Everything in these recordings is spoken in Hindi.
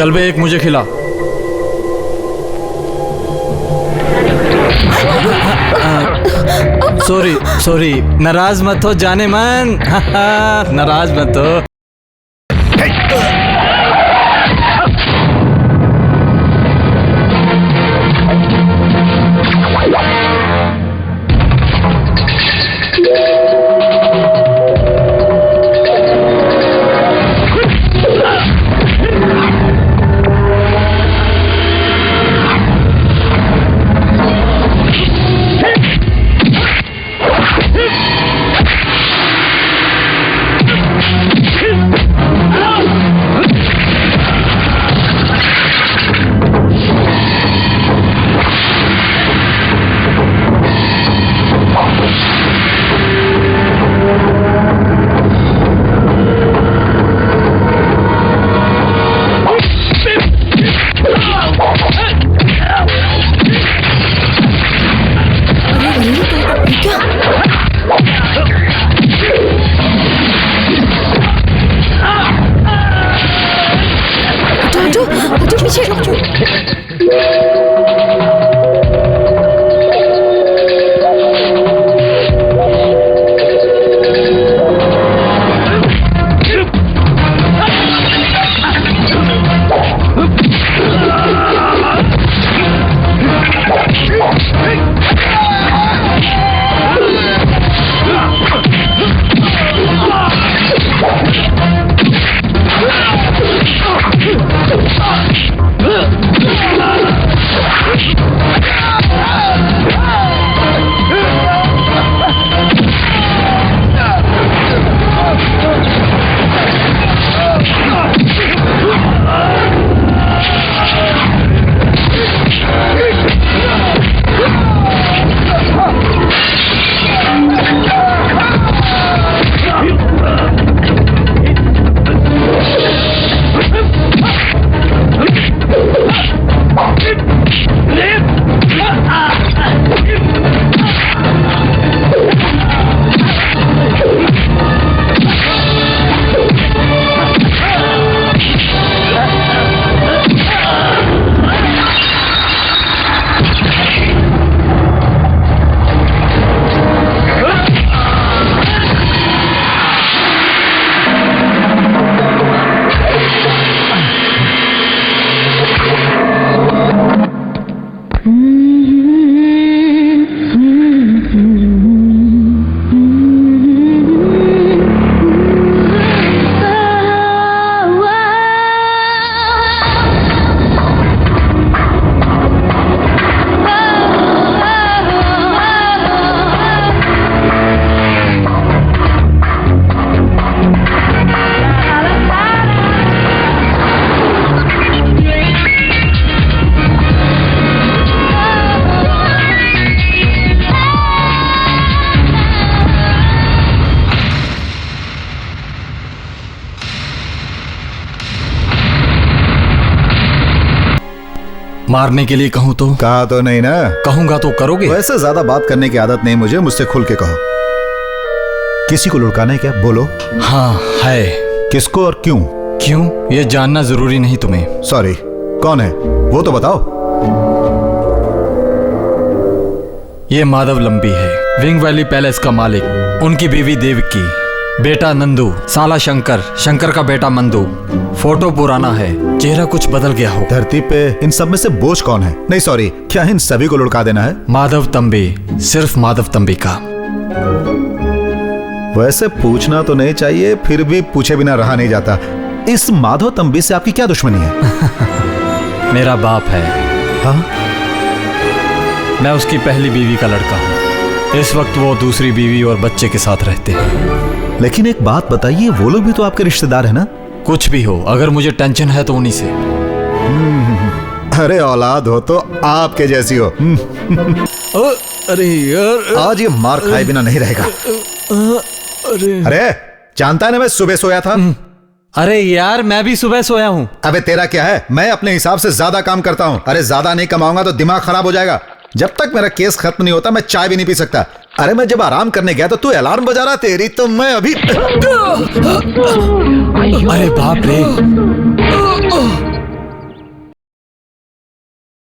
चल बे, एक मुझे खिला। सॉरी सॉरी, नाराज मत हो जाने मन। नाराज मत हो। मारने के लिए कहूँ तो? कहा तो नहीं ना। कहूंगा तो करोगे? वैसे ज्यादा बात करने की आदत नहीं मुझे, मुझसे खुल के कहो। किसी को लुढ़काना है क्या? बोलो। हाँ है। किसको और क्यों? क्यों ये जानना जरूरी नहीं तुम्हें। सॉरी, कौन है वो तो बताओ। ये माधव लंबी है, विंग वैली पैलेस का मालिक। उनकी बीवी देवकी, बेटा नंदू, साला शंकर, शंकर का बेटा मंदू। फोटो पुराना है, चेहरा कुछ बदल गया हो। धरती पे इन सब में से बोझ कौन है? नहीं सॉरी, क्या इन सभी को लुढ़का देना है? माधव तंबी, सिर्फ माधव तंबी का। वैसे पूछना तो नहीं चाहिए, फिर भी पूछे बिना रहा नहीं जाता। इस माधव तंबी से आपकी क्या दुश्मनी है? मेरा बाप है। हाँ? मैं उसकी पहली बीवी का लड़का हूँ। इस वक्त वो दूसरी बीवी और बच्चे के साथ रहते हैं। लेकिन एक बात बताइए, वो लोग भी तो आपके रिश्तेदार है ना? कुछ भी हो, अगर मुझे टेंशन है तो उन्हीं से। अरे औलाद हो तो आपके जैसी हो। अरे यार, आज ये मार खाए बिना नहीं रहेगा। अरे जानता है ना मैं सुबह सोया था। अरे यार मैं भी सुबह सोया हूँ। अबे तेरा क्या है, मैं अपने हिसाब से ज्यादा काम करता हूँ। अरे ज्यादा नहीं कमाऊंगा तो दिमाग खराब हो जाएगा। जब तक मेरा केस खत्म नहीं होता मैं चाय भी नहीं पी सकता। अरे मैं जब आराम करने गया तो तू अलार्म बजा रहा, तेरी तो मैं अभी। अरे बाप रे,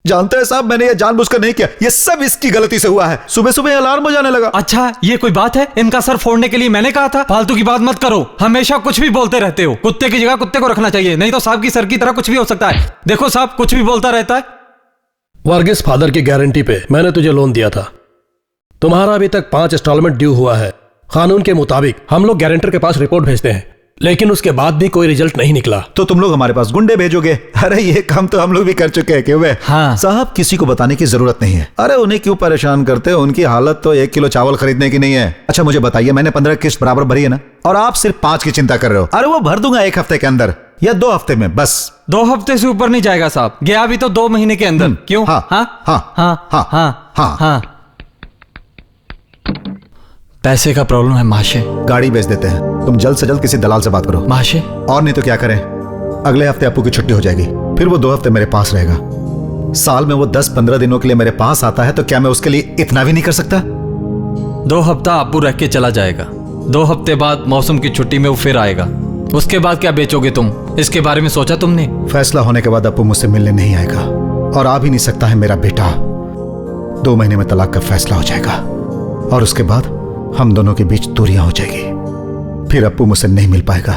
जानते हैं साहब, मैंने ये जानबूझकर नहीं किया, ये सब इसकी गलती से हुआ है। सुबह सुबह अलार्म बजाने लगा। अच्छा, ये कोई बात है? इनका सर फोड़ने के लिए मैंने कहा था। फालतू की बात मत करो, हमेशा कुछ भी बोलते रहते हो। कुत्ते की जगह कुत्ते को रखना चाहिए, नहीं तो साहब की सर की तरह कुछ भी हो सकता है। देखो साहब, कुछ भी बोलता रहता है। वर्गीस फादर की गारंटी पे मैंने तुझे लोन दिया था। तुम्हारा अभी तक 5 इंस्टॉलमेंट ड्यू हुआ है। कानून के मुताबिक हम लोग गारंटर के पास रिपोर्ट भेजते हैं, लेकिन उसके बाद भी कोई रिजल्ट नहीं निकला। तो तुम लोग हमारे पास गुंडे भेजोगे? अरे ये काम तो हम लोग भी कर चुके हैं। क्यों? हाँ साहब, किसी को बताने की जरूरत नहीं है। अरे उन्हें क्यों परेशान करते हो? उनकी हालत तो 1 किलो चावल खरीदने की नहीं है। अच्छा मुझे बताइए, मैंने 15 किस्त बराबर भरी है ना, और आप सिर्फ 5 की चिंता कर रहे हो। अरे वो भर दूंगा 1 हफ्ते के अंदर या 2 हफ्ते में, बस। 2 हफ्ते से ऊपर नहीं जाएगा साहब, गया भी तो 2 महीने के अंदर। क्यों? हाँ हाँ हाँ हाँ हाँ हाँ हाँ हाँ। पैसे का प्रॉब्लम है माशे। गाड़ी बेच देते हैं, तुम जल्द से जल्द किसी दलाल से बात करो। माशे, और नहीं तो क्या करें, अगले हफ्ते अप्पू की छुट्टी हो जाएगी, फिर वो 2 हफ्ते मेरे पास रहेगा। साल में वो 10-15 दिनों के लिए मेरे पास आता है, तो क्या मैं उसके लिए इतना भी नहीं कर सकता? 2 हफ्ता अप्पू रह के चला जाएगा। 2 हफ्ते बाद मौसम की छुट्टी में वो फिर आएगा। उसके बाद क्या बेचोगे तुम? इसके बारे में सोचा तुमने? फैसला होने के बाद अप्पू मुझसे मिलने नहीं आएगा, और आ भी नहीं सकता है मेरा बेटा। 2 महीने में तलाक का फैसला हो जाएगा, और उसके बाद हम दोनों के बीच दूरियां हो जाएगी। फिर अप्पू मुझसे नहीं मिल पाएगा,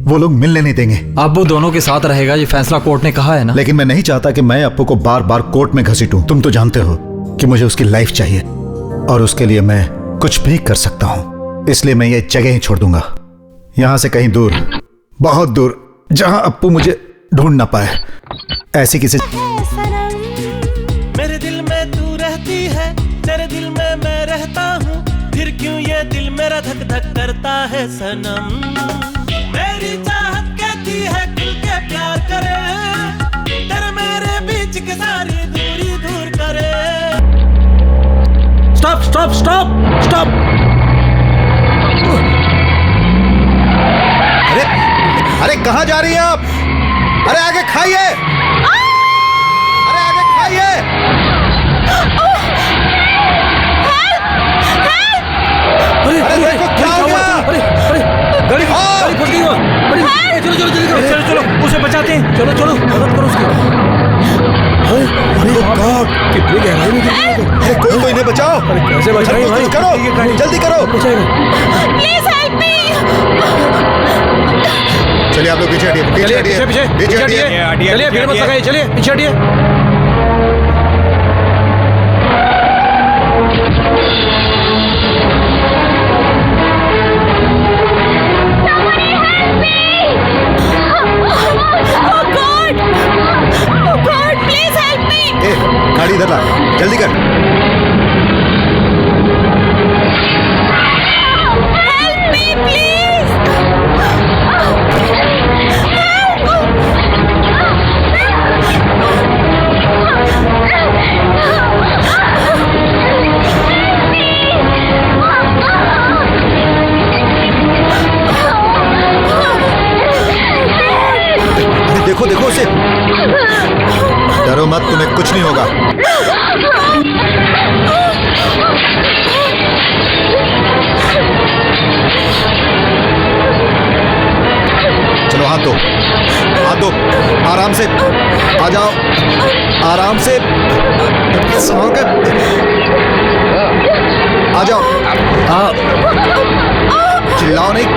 वो लोग मिलने नहीं देंगे। अप्पू दोनों के साथ रहेगा, ये फैसला कोर्ट ने कहा है ना। लेकिन मैं नहीं चाहता कि मैं अप्पू को बार बार कोर्ट में घसीटूं। तुम तो जानते हो कि मुझे उसकी लाइफ चाहिए, और उसके लिए मैं कुछ भी कर सकता हूं। इसलिए मैं ये जगह ही छोड़ दूंगा, यहां से कहीं दूर, बहुत दूर, जहां अप्पू मुझे ढूंढ ना पाए। ऐसी किसी मेरे दिल में तू रहती है, तेरे दिल में मैं रहता हूँ, फिर क्यों ये दिल मेरा धक धक करता है सनम। मेरी चाहत कहती है खुल के प्यार करे, तेरे मेरे बीच की सारी दूरी दूर करे। Stop stop stop stop. अरे अरे कहां जा रही हैं आप? अरे आगे खाइए, अरे आगे खाइए। अरे देखो क्या हो गया? अरे अरे गाड़ी फट गई। अरे चलो चलो जल्दी करो, चलो चलो उसे बचाते हैं। चलो चलो मदद करो उसकी। अरे गॉड, कितनी गहराई में गिर गया तो। अरे कोई इन्हें बचाओ। अरे कैसे बचाएं भाई? कुछ करो, जल्दी करो। Please help me. चलिए आप लोग पीछे हटिए, पीछे हटिए, पीछे हटिए। चलिए फिर मत लगाइए, चलिए पीछे हटिए। ए, गाड़ी इधर ला, जल्दी कर। Help me please. अरे देखो देखो उसे, डरो मत, तुम्हें कुछ नहीं होगा। चलो हाथ दो, हाथ दो, आराम से आ जाओ, आराम से संभाल कर आ जाओ। चिल्लाओ नहीं।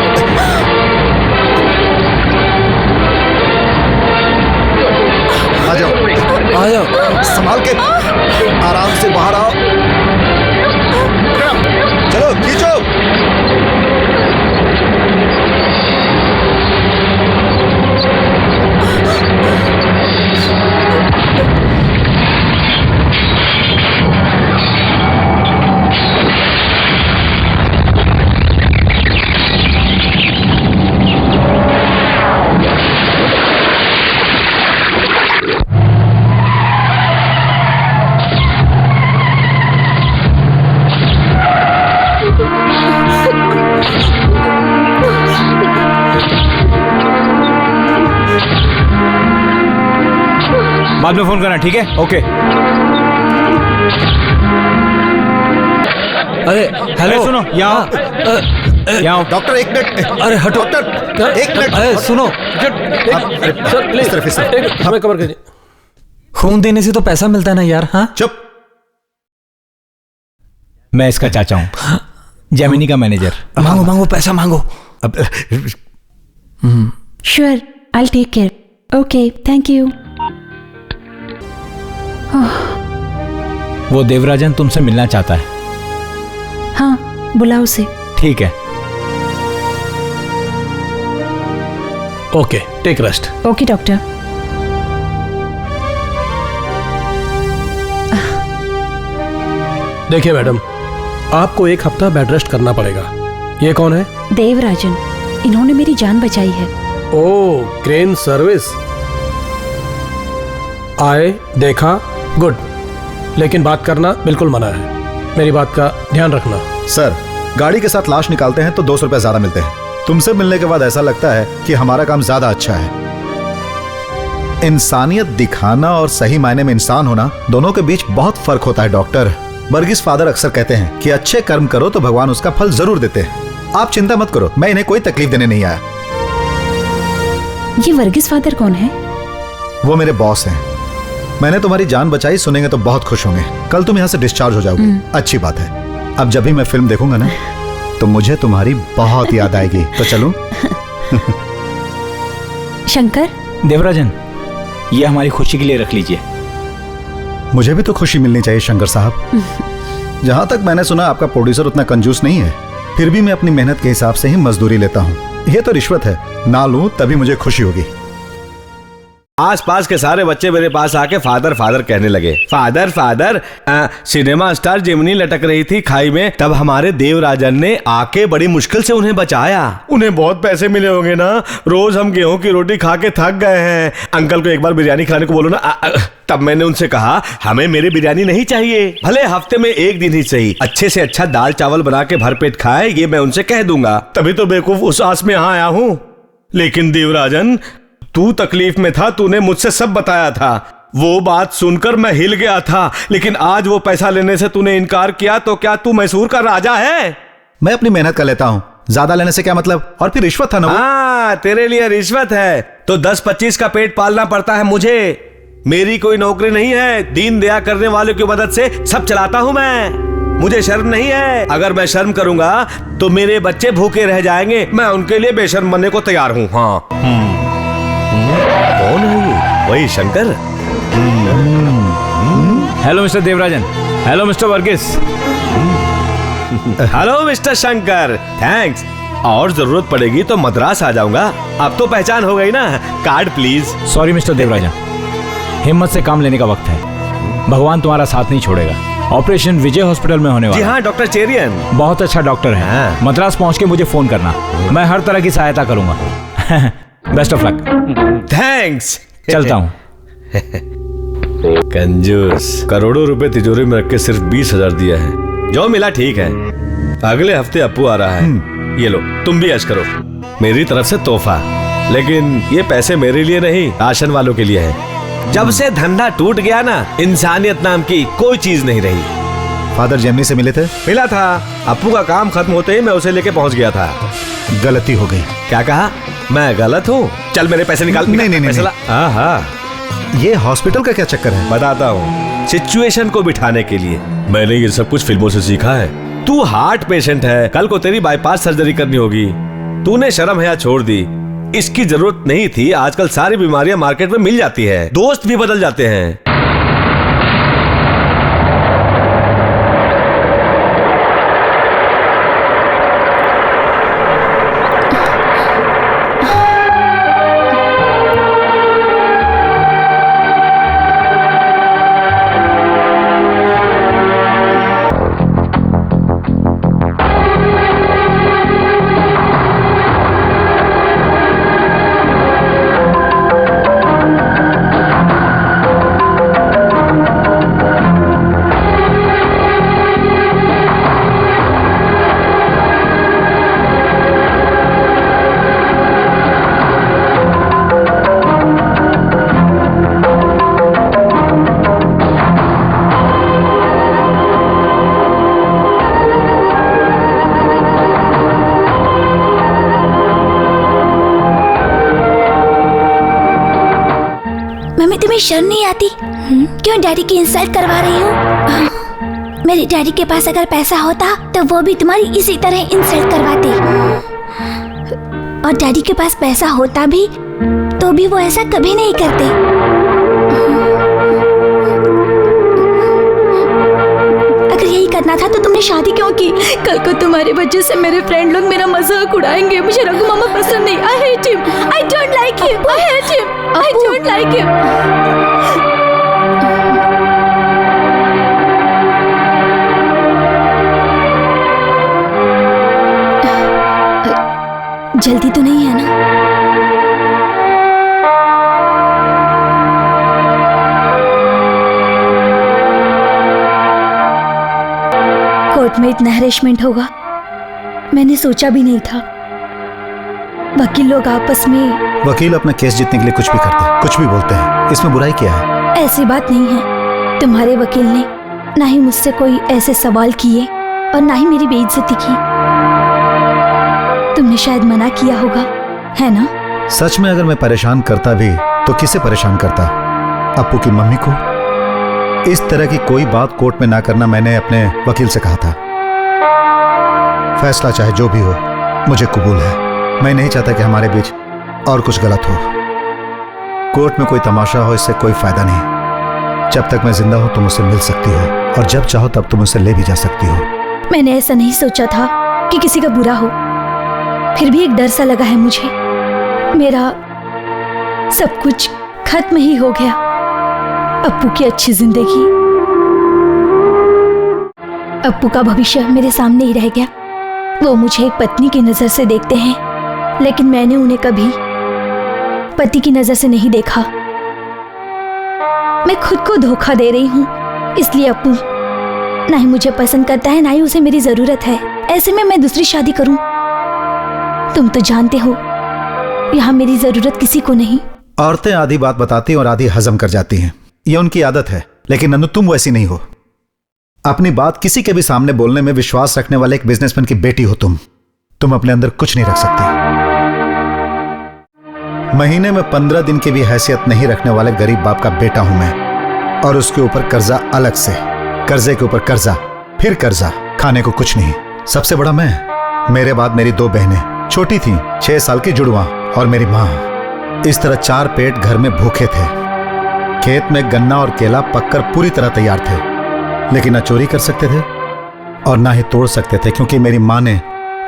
आ जाओ, संभाल के, आराम से बाहर आओ। चलो खींचो। बाद में फोन करना, ठीक है? ओके। अरे हेलो, सुनो, यहाँ डॉक्टर एक मिनट। अरे हटो डॉक्टर एक मिनट। अरे सुनो, इस तरफ, इस तरफ। हमें कवर कीजिए। खून देने से तो पैसा मिलता है ना यार। हाँ चुप। मैं इसका चाचा हूं, जेमिनी का मैनेजर। मांगो मांगो पैसा मांगो। Sure, I'll take care. Okay, thank you. वो देवराजन तुमसे मिलना चाहता है। हाँ, बुलाओ उसे। ठीक है। Okay, take rest. Okay doctor. देखिए मैडम, आपको 1 हफ्ता बेड रेस्ट करना पड़ेगा। ये कौन है? देवराजन, इन्होंने मेरी जान बचाई है। ओह, क्रेन सर्विस। आए, देखा, गुड। लेकिन बात करना बिल्कुल मना है। मेरी बात का ध्यान रखना। सर, गाड़ी के साथ लाश निकालते हैं तो 200 रुपए ज्यादा मिलते हैं। तुमसे मिलने के बाद ऐसा लगता है कि हमारा काम ज्यादा अच्छा है। इंसानियत दिखाना और सही मायने में इंसान होना, दोनों के बीच बहुत फर्क होता है डॉक्टर। वर्गीस फादर अक्सर कहते हैं कि अच्छे कर्म करो तो भगवान उसका फल जरूर देते हैं। आप चिंता मत करो, मैं इन्हें कोई तकलीफ देने नहीं आया। ये वर्गीस फादर कौन है? वो मेरे बॉस हैं। मैंने तुम्हारी जान बचाई, सुनेंगे तो बहुत खुश होंगे। कल तुम यहाँ से डिस्चार्ज हो जाओगे। अच्छी बात है। अब जब भी मैं फिल्म देखूंगा ना, तो मुझे तुम्हारी बहुत याद आएगी। तो चलूं? शंकर, देवराजन, ये हमारी खुशी के लिए रख लीजिए। मुझे भी तो खुशी मिलनी चाहिए शंकर साहब। जहां तक मैंने सुना, आपका प्रोड्यूसर उतना कंजूस नहीं है। फिर भी मैं अपनी मेहनत के हिसाब से ही मजदूरी लेता हूँ। ये तो रिश्वत है, ना लूं तभी मुझे खुशी होगी। आसपास के सारे बच्चे मेरे पास आके फादर फादर कहने लगे। Father father. Cinema star Gemini लटक रही थी खाई में, तब हमारे देवराजन ने आके बड़ी मुश्किल से उन्हें बचाया। उन्हें बहुत पैसे मिले होंगे ना, रोज हम गेहूं की रोटी खा के थक गए हैं। अंकल को एक बार बिरयानी खिलाने को बोलो ना। तब मैंने उनसे कहा, हमें मेरी बिरयानी नहीं चाहिए, भले हफ्ते में 1 दिन ही सही, अच्छे से अच्छा दाल चावल बना के भरपेट खाए, ये मैं उनसे कह दूंगा। तभी तो बेवकूफ उस आस में यहाँ आया हूँ। लेकिन देवराजन, तू तकलीफ में था, तूने मुझसे सब बताया था। वो बात सुनकर मैं हिल गया था। लेकिन आज वो पैसा लेने से तूने इनकार किया, तो क्या तू मैसूर का राजा है? मैं अपनी मेहनत कर लेता हूँ, ज्यादा लेने से क्या मतलब? और फिर रिश्वत था ना वो। हाँ, तेरे लिए रिश्वत है तो 10-25 का पेट पालना पड़ता है मुझे। मेरी कोई नौकरी नहीं है, दीन दया करने वालों की मदद से सब चलाता हूँ मैं। मुझे शर्म नहीं है। अगर मैं शर्म करूंगा तो मेरे बच्चे भूखे रह जाएंगे। मैं उनके लिए बेशर्म बनने को तैयार हूँ। हाँ। कौन है ये? वही Shankar. Hello mister Devarajan. Hello mister Varghese. Hello mister Shankar, thanks. और जरूरत पड़ेगी तो मद्रास आ जाऊंगा। अब तो पहचान हो गई ना। Card please. Sorry mister Devarajan, हिम्मत से काम लेने का वक्त है। भगवान तुम्हारा साथ नहीं छोड़ेगा। ऑपरेशन विजय हॉस्पिटल में होने वाला। जी हाँ, डॉक्टर चेरियन बहुत अच्छा डॉक्टर है। हाँ। मद्रास पहुंच के मुझे फोन करना, मैं हर तरह की सहायता करूंगा। Best of luck. थैंक्स। चलता हूँ। कंजूस, करोड़ों रुपए तिजोरी में रख के सिर्फ 20,000 दिया है। जो मिला ठीक है। अगले हफ्ते अप्पू आ रहा है। ये लो, तुम भी ऐश करो, मेरी तरफ से तोहफा। लेकिन ये पैसे मेरे लिए नहीं, राशन वालों के लिए है। जब से धंधा टूट गया ना, इंसानियत नाम की कोई चीज नहीं रही। फादर जेमिनी से मिले थे? मिला था। अप्पू का काम खत्म होते ही मैं उसे लेके पहुंच गया था। गलती हो गई। क्या कहा? मैं गलत हूँ? चल मेरे पैसे निकाल। नहीं। हाँ, ये हॉस्पिटल का क्या चक्कर है? बताता हूँ। सिचुएशन को बिठाने के लिए। मैंने ये सब कुछ फिल्मों से सीखा है। तू हार्ट पेशेंट है, कल को तेरी बाईपास सर्जरी करनी होगी। तूने शर्म हया छोड़ दी। इसकी जरूरत नहीं थी। आजकल सारी बीमारियां मार्केट में मिल जाती है, दोस्त भी बदल जाते हैं। मम्मी, तुम्हें शर्म नहीं आती? क्यों डैडी की इंसल्ट करवा रही हूँ? मेरे डैडी के पास अगर पैसा होता तो वो भी तुम्हारी इसी तरह इंसल्ट करवाते। और डैडी के पास पैसा होता भी तो भी वो ऐसा कभी नहीं करते। अगर यही करना था तो तुमने शादी क्यों की? कल को तुम्हारी वजह से मेरे फ्रेंड लोग मेरा मजाक उड़ाएंगे। मुझे रघु मामा पसंद नहीं। I hate him. I don't like him. I hate him. I don't like him. जल्दी तो नहीं है ना? कोर्ट में इतना हैरेसमेंट होगा मैंने सोचा भी नहीं था। वकील लोग आपस में। वकील अपना केस जीतने के लिए कुछ भी करते हैं, कुछ भी बोलते हैं। इसमें बुराई क्या है? ऐसी बात नहीं है। तुम्हारे वकील ने ना ही मुझसे कोई ऐसे सवाल किए और ना ही मेरी बेइज्जती की। तुमने शायद मना किया होगा, है ना? सच में अगर मैं परेशान करता भी तो किसे परेशान करता? अप्पू की मम्मी को? इस तरह की कोई बात कोर्ट में ना करना मैंने अपने वकील से कहा था। फैसला चाहे जो भी हो मुझे कबूल है। मैं नहीं चाहता कि हमारे बीच और कुछ गलत हो। कोर्ट में कोई तमाशा हो इससे कोई फायदा नहीं। जब तक मैं जिंदा हूं तुम मुझसे मिल सकती हो और जब चाहो तब तुम मुझसे ले भी जा सकती हो। मैंने ऐसा नहीं सोचा था कि किसी का बुरा हो, फिर भी एक डर सा लगा है मुझे। मेरा सब कुछ खत्म ही हो गया। अप्पू की अच्छी जिंदगी, अप्पू का भविष्य मेरे सामने ही रह गया। वो मुझे एक पत्नी की नजर से देखते हैं, लेकिन मैंने उन्हें कभी पति की नजर से नहीं देखा। मैं खुद को धोखा दे रही हूँ। इसलिए अप्पू ना ही मुझे पसंद करता है, ना ही उसे मेरी जरूरत है। ऐसे में मैं दूसरी शादी करूं? तुम तो जानते हो यहाँ मेरी जरूरत किसी को नहीं। औरतें आधी बात बताती और आधी हजम कर जाती हैं, यह उनकी आदत है। लेकिन नन्नू तुम वैसी नहीं हो। अपनी बात किसी के भी सामने बोलने में विश्वास रखने वाले एक बिजनेसमैन की बेटी हो तुम अपने अंदर कुछ नहीं रख सकती। महीने में 15 दिन की भी हैसियत नहीं रखने वाले गरीब बाप का बेटा हूं मैं, और उसके ऊपर कर्जा अलग से, कर्जे के ऊपर कर्जा, फिर कर्जा, खाने को कुछ नहीं। सबसे बड़ा मैं, मेरे बाद मेरी 2 बहनें छोटी थीं, 6 साल की जुड़वा, और मेरी मां। इस तरह 4 पेट घर में भूखे थे। खेत में गन्ना और केला पककर पूरी तरह तैयार थे, लेकिन ना चोरी कर सकते थे और ना ही तोड़ सकते थे, क्योंकि मेरी मां ने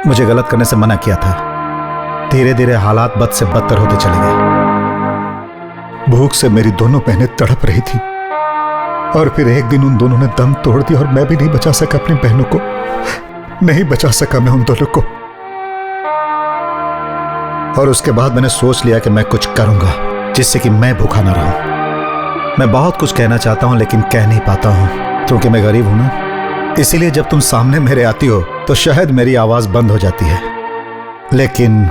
मुझे गलत करने से मना किया था। धीरे धीरे हालात बद से बदतर होते चले गए। भूख से मेरी दोनों बहनें तड़प रही थी, और फिर एक दिन उन दोनों ने दम तोड़ दिया और मैं भी नहीं बचा सका अपनी बहनों को। नहीं बचा सका मैं उन दोनों को। और उसके बाद मैंने सोच लिया कि मैं कुछ करूंगा जिससे कि मैं भूखा ना रहूं। मैं बहुत कुछ कहना चाहता हूं लेकिन कह नहीं पाता हूं, क्योंकि मैं गरीब हूं ना। इसीलिए जब तुम सामने मेरे आती हो तो शायद मेरी आवाज बंद हो जाती है। लेकिन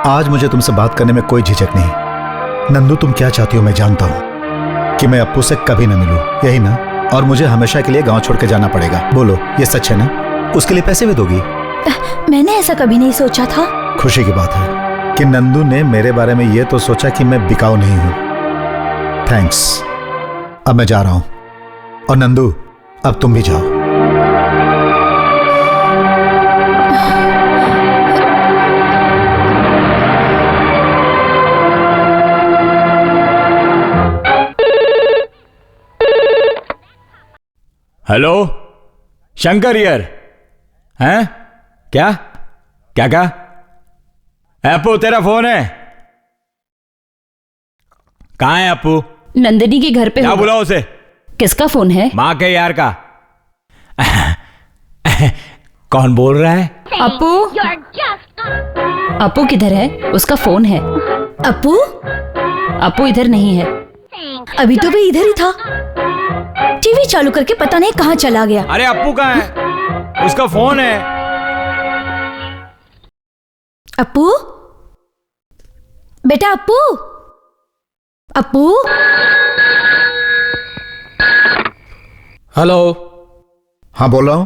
आज मुझे तुमसे बात करने में कोई झिझक नहीं। नंदू तुम क्या चाहती हो मैं जानता हूं कि मैं अप्पू से कभी ना मिलूं, यही ना? और मुझे हमेशा के लिए गांव छोड़ के जाना पड़ेगा। बोलो ये सच है ना? उसके लिए पैसे भी दोगी? मैंने ऐसा कभी नहीं सोचा था। खुशी की बात है कि नंदू ने मेरे बारे में यह तो सोचा कि मैं बिकाऊ नहीं हूं। थैंक्स। अब मैं जा रहा हूं, और नंदू अब तुम भी जाओ। Hello, Shankar here. हैं? क्या क्या कहा? अप्पू तेरा फोन है? कहाँ है अप्पू? नंदिनी के घर पे। क्या बुलाओ उसे? किसका फोन है? माँ के यार का। कौन बोल रहा है? अप्पू। अप्पू किधर है? उसका फोन है। अप्पू? अप्पू इधर नहीं है। अभी तो भी इधर ही था। टीवी चालू करके पता नहीं कहाँ चला गया। अरे अप्पू कहाँ है? उसका फोन है। अप्पू? बेटा अप्पू? अप्पू? हेलो। हाँ बोल रहा हूं।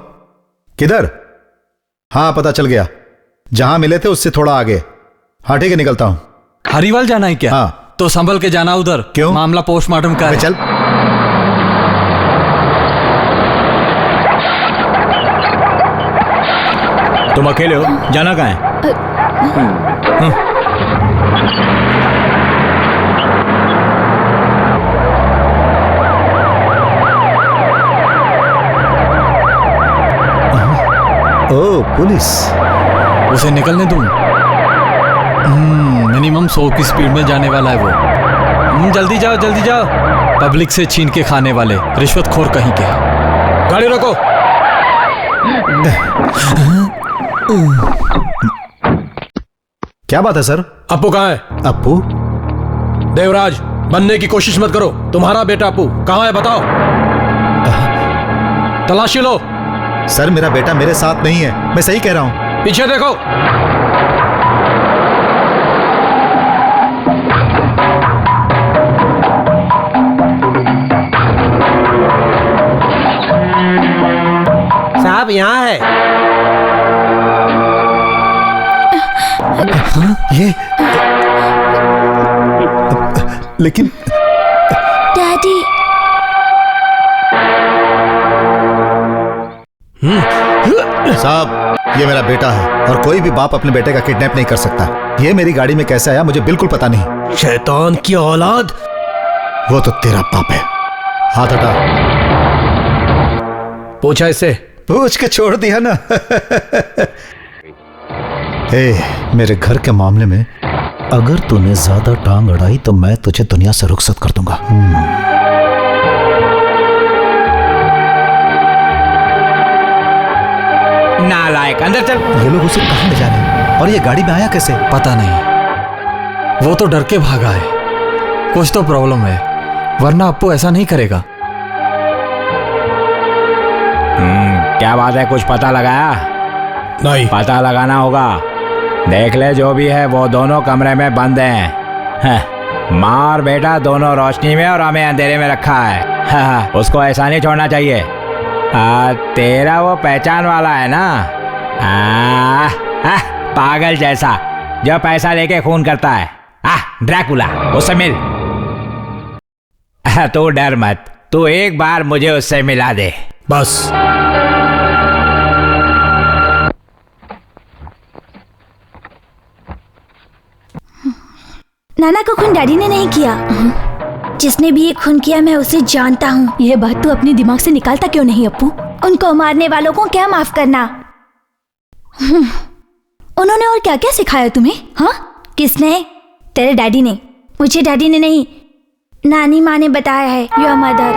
किधर? हाँ पता चल गया, जहां मिले थे उससे थोड़ा आगे। हाँ ठीक है, निकलता हूं। हरिवाल जाना है क्या? हाँ। तो संभल के जाना उधर। क्यों? मामला पोस्टमार्टम का है। चल। तुम अकेले हो? जाना कहाँ है? ओह, पुलिस। उसे निकलने दूं? मिनिमम 100 की स्पीड में जाने वाला है वो। जल्दी जाओ, जल्दी जाओ। पब्लिक से छीन के खाने वाले रिश्वतखोर कहीं के। गाड़ी रोको। क्या बात है सर? अप्पू कहाँ है? अप्पू? देवराज, बनने की कोशिश मत करो। तुम्हारा बेटा अप्पू कहाँ है बताओ। तलाशी लो। सर, मेरा बेटा मेरे साथ नहीं है, मैं सही कह रहा हूं। पीछे देखो। साहब यहाँ है। ये लेकिन डैडी, साहब, ये मेरा बेटा है और कोई भी बाप अपने बेटे का किडनैप नहीं कर सकता। ये मेरी गाड़ी में कैसे आया मुझे बिल्कुल पता नहीं। शैतान की औलाद। वो तो तेरा बाप है। हाथ हटा। पूछा इससे? पूछ के छोड़ दिया ना। मेरे घर के मामले में अगर तूने ज्यादा टांग अड़ाई तो मैं तुझे दुनिया से रुखसत कर दूंगा। नालायक, अंदर चल। ये लोग उसे कहाँ ले जा रहे हैं और ये गाड़ी में आया कैसे? पता नहीं, वो तो डर के भागा है। कुछ तो प्रॉब्लम है, वरना अप्पू ऐसा नहीं करेगा। क्या बात है, कुछ पता लगाया? नहीं। पता लगाना होगा। देख ले, जो भी है वो दोनों कमरे में बंद हैं। माँ और बेटा दोनों रोशनी में और हमें अंधेरे में रखा है। उसको ऐसा नहीं छोड़ना चाहिए। तेरा वो पहचान वाला है ना, पागल जैसा जो पैसा लेके खून करता है। ड्रैकुला, उससे मिल। तू डर मत, तू एक बार मुझे उससे मिला दे बस। नाना को खून डैडी ने नहीं किया। जिसने भी ये खून किया मैं उसे जानता हूँ। यह बात तू अपने दिमाग से निकालता क्यों नहीं अप्पू? उनको मारने वालों को क्या माफ करना? उन्होंने और क्या क्या सिखाया तुम्हें? हाँ, किसने? तेरे डैडी ने। मुझे डैडी ने नहीं, नानी माँ ने बताया है। Your mother.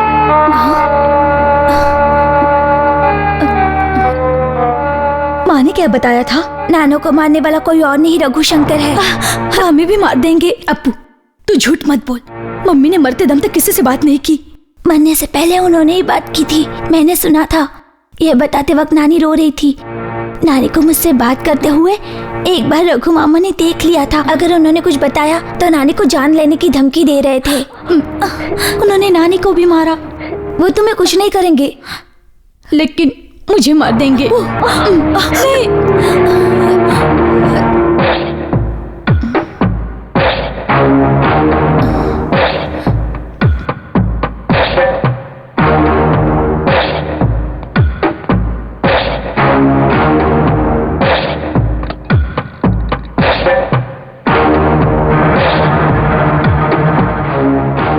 माँ ने क्या बताया था? नानो को मारने वाला कोई और नहीं, रघुशंकर है। हमें भी मार देंगे। अप्पू, तू झूठ मत बोल। मम्मी ने मरते दम तक किसी से बात नहीं की। मरने से पहले उन्होंने ही बात की थी, मैंने सुना था। यह बताते वक्त नानी रो रही थी। नानी को मुझसे बात करते हुए एक बार रघु मामा ने देख लिया था। अगर उन्होंने कुछ बताया तो नानी को जान लेने की धमकी दे रहे थे। उन्होंने नानी को भी मारा। वो तुम्हें कुछ नहीं करेंगे, लेकिन मुझे मार देंगे।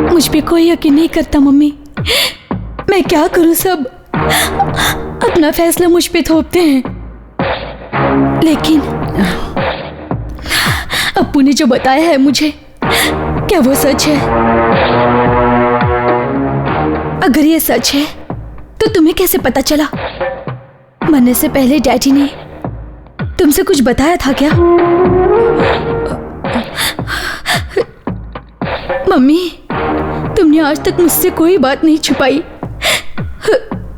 मुझ पे कोई यकीन नहीं करता मम्मी। मैं क्या करूं? सब अपना फैसला मुझ पे थोपते हैं। लेकिन अप्पू ने जो बताया है मुझे, क्या वो सच है? अगर ये सच है तो तुम्हें कैसे पता चला? मरने से पहले डैडी ने तुमसे कुछ बताया था क्या? मम्मी, तुमने आज तक मुझसे कोई बात नहीं छुपाई।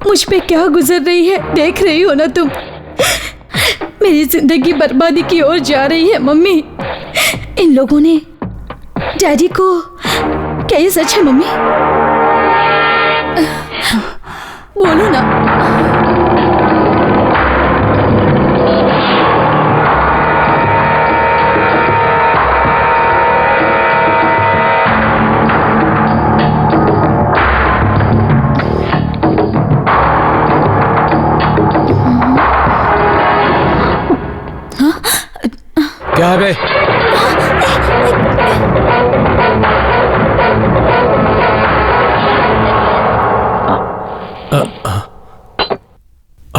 मुझ पे क्या गुजर रही है देख रही हो ना तुम। मेरी जिंदगी बर्बादी की ओर जा रही है मम्मी। इन लोगों ने डैडी को, क्या ये सच है मम्मी? बोलो ना। क्या है बे?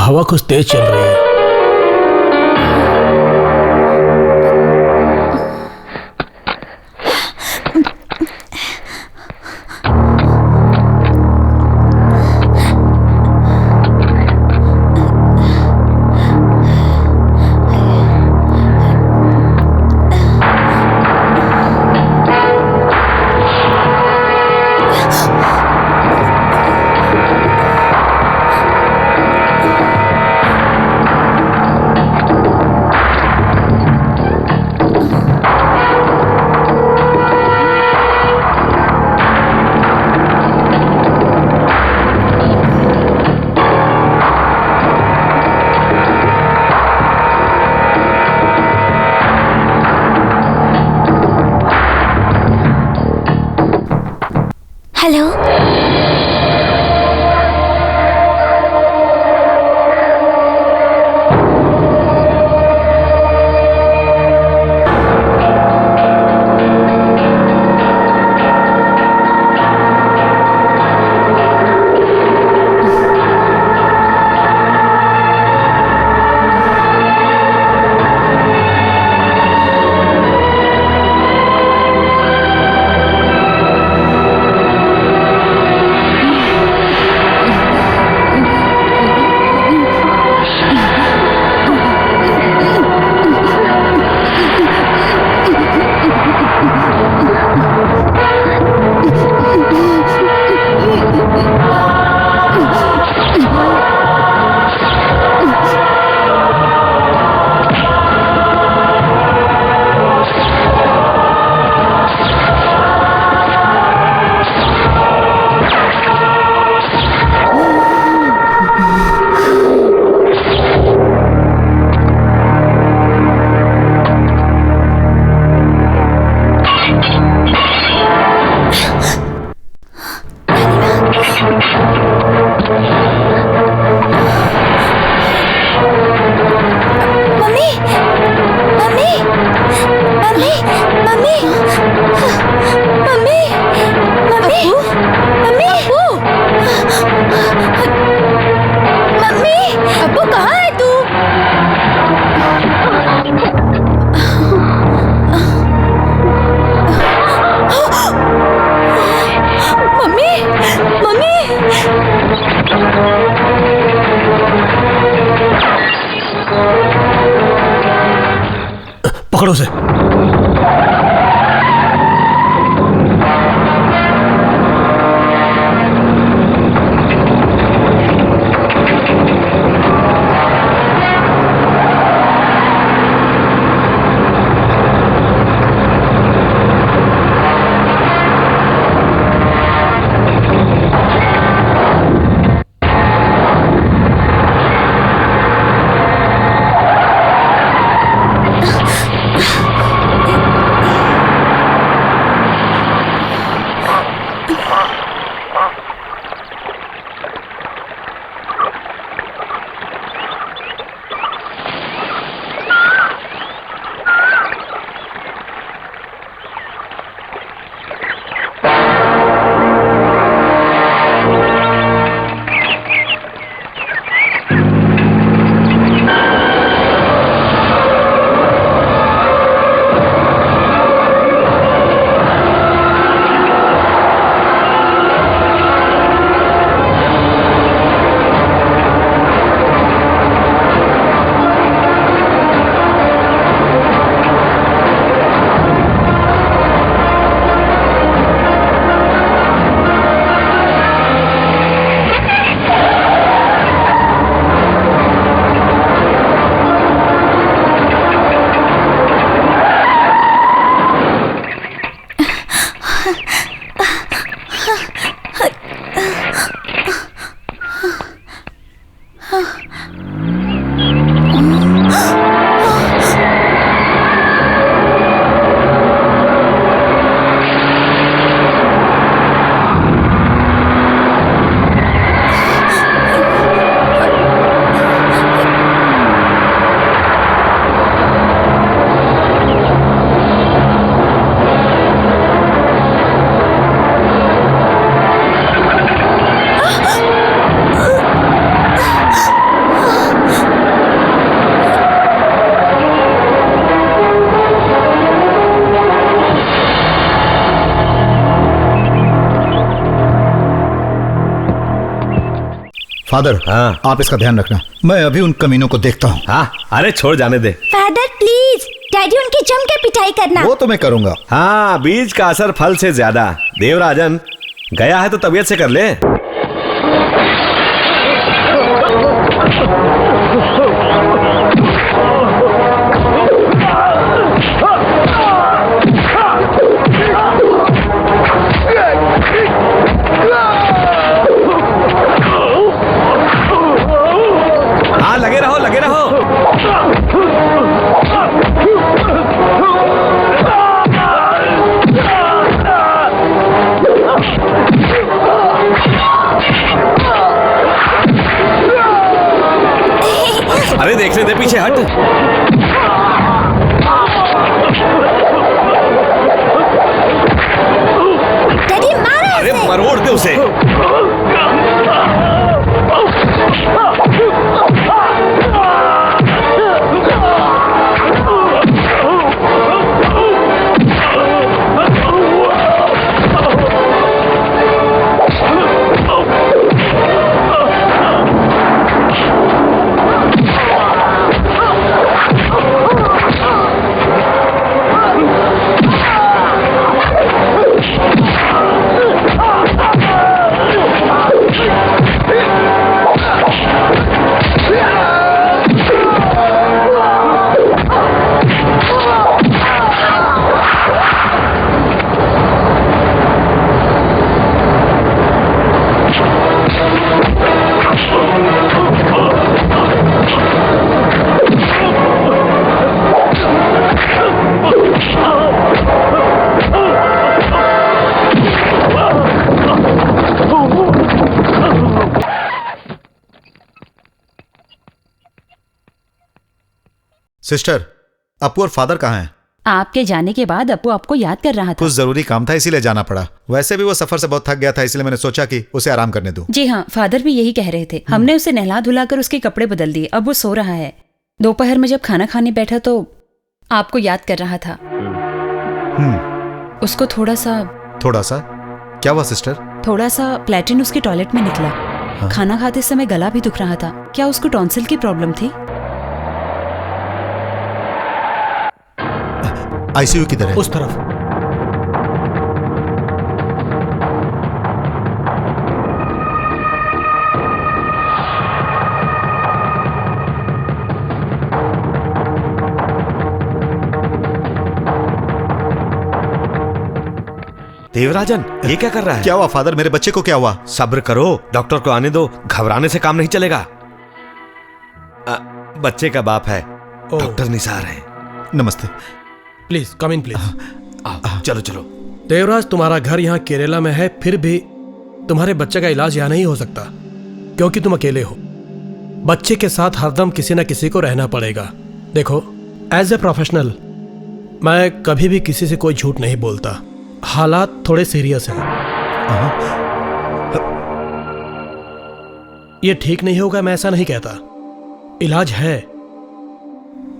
हवा कुछ तेज चल रही है। हेलो। पकड़ो उसे। फादर, हाँ। आप इसका ध्यान रखना, मैं अभी उन कमीनों को देखता हूँ। हाँ, अरे छोड़ जाने दे। फादर प्लीज, डैडी उनकी जम के पिटाई करना। वो तो मैं करूंगा। हाँ, बीज का असर फल से ज्यादा। देवराजन गया है तो तबीयत से कर ले। हाँ, लगे रहो, लगे रहो। अरे देखने दे, पीछे हट। डैडी मारो अरे इसे। मरोड़ दे उसे। सिस्टर, अपू और फादर कहाँ हैं? आपके जाने के बाद अपू आपको याद कर रहा था। कुछ जरूरी काम था इसीलिए जाना पड़ा। वैसे भी वो सफर से बहुत थक गया था, इसलिए मैंने सोचा कि उसे आराम करने दूं। जी हाँ, फादर भी यही कह रहे थे। हमने उसे नहला धुलाकर उसके कपड़े बदल दिए, अब वो सो रहा है। दोपहर में जब खाना खाने बैठा तो आपको याद कर रहा था। उसको थोड़ा सा क्या हुआ सिस्टर? थोड़ा सा प्लेटिन उसके टॉयलेट में निकला। खाना खाते समय गला भी दुख रहा था। क्या उसको टॉन्सिल की प्रॉब्लम थी? आईसीयू किधर है? उस तरफ। देवराजन, ये क्या कर रहा है? क्या हुआ फादर? मेरे बच्चे को क्या हुआ? सब्र करो, डॉक्टर को आने दो। घबराने से काम नहीं चलेगा। बच्चे का बाप है, डॉक्टर निसार है। नमस्ते। Please come in please. आओ, चलो चलो। देवराज, तुम्हारा घर यहाँ केरला में है, फिर भी तुम्हारे बच्चे का इलाज यहाँ नहीं हो सकता क्योंकि तुम अकेले हो। बच्चे के साथ हरदम किसी न किसी को रहना पड़ेगा। देखो, एज ए प्रोफेशनल मैं कभी भी किसी से कोई झूठ नहीं बोलता। हालात थोड़े सीरियस हैं। ये ठीक नहीं होगा, मैं ऐसा नहीं कहता। इलाज है,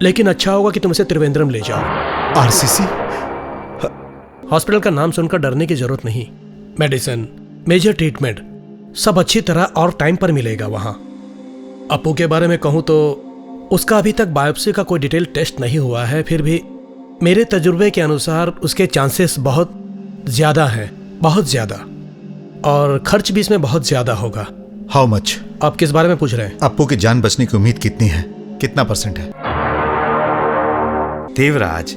लेकिन अच्छा होगा कि तुम इसे त्रिवेंद्रम ले जाओ। आरसीसी? हॉस्पिटल का नाम सुनकर डरने की जरूरत नहीं। मेडिसिन, मेजर ट्रीटमेंट सब अच्छी तरह और टाइम पर मिलेगा वहां। अपू के बारे में कहूं तो उसका अभी तक बायोप्सी का कोई डिटेल टेस्ट नहीं हुआ है, फिर भी मेरे तजुर्बे के अनुसार उसके चांसेस बहुत ज्यादा हैं, बहुत ज्यादा, और खर्च भी इसमें बहुत ज्यादा होगा। How much? आप किस बारे में पूछ रहे हैं? अपू की जान बचने की उम्मीद कितनी है? कितना % है? देवराज,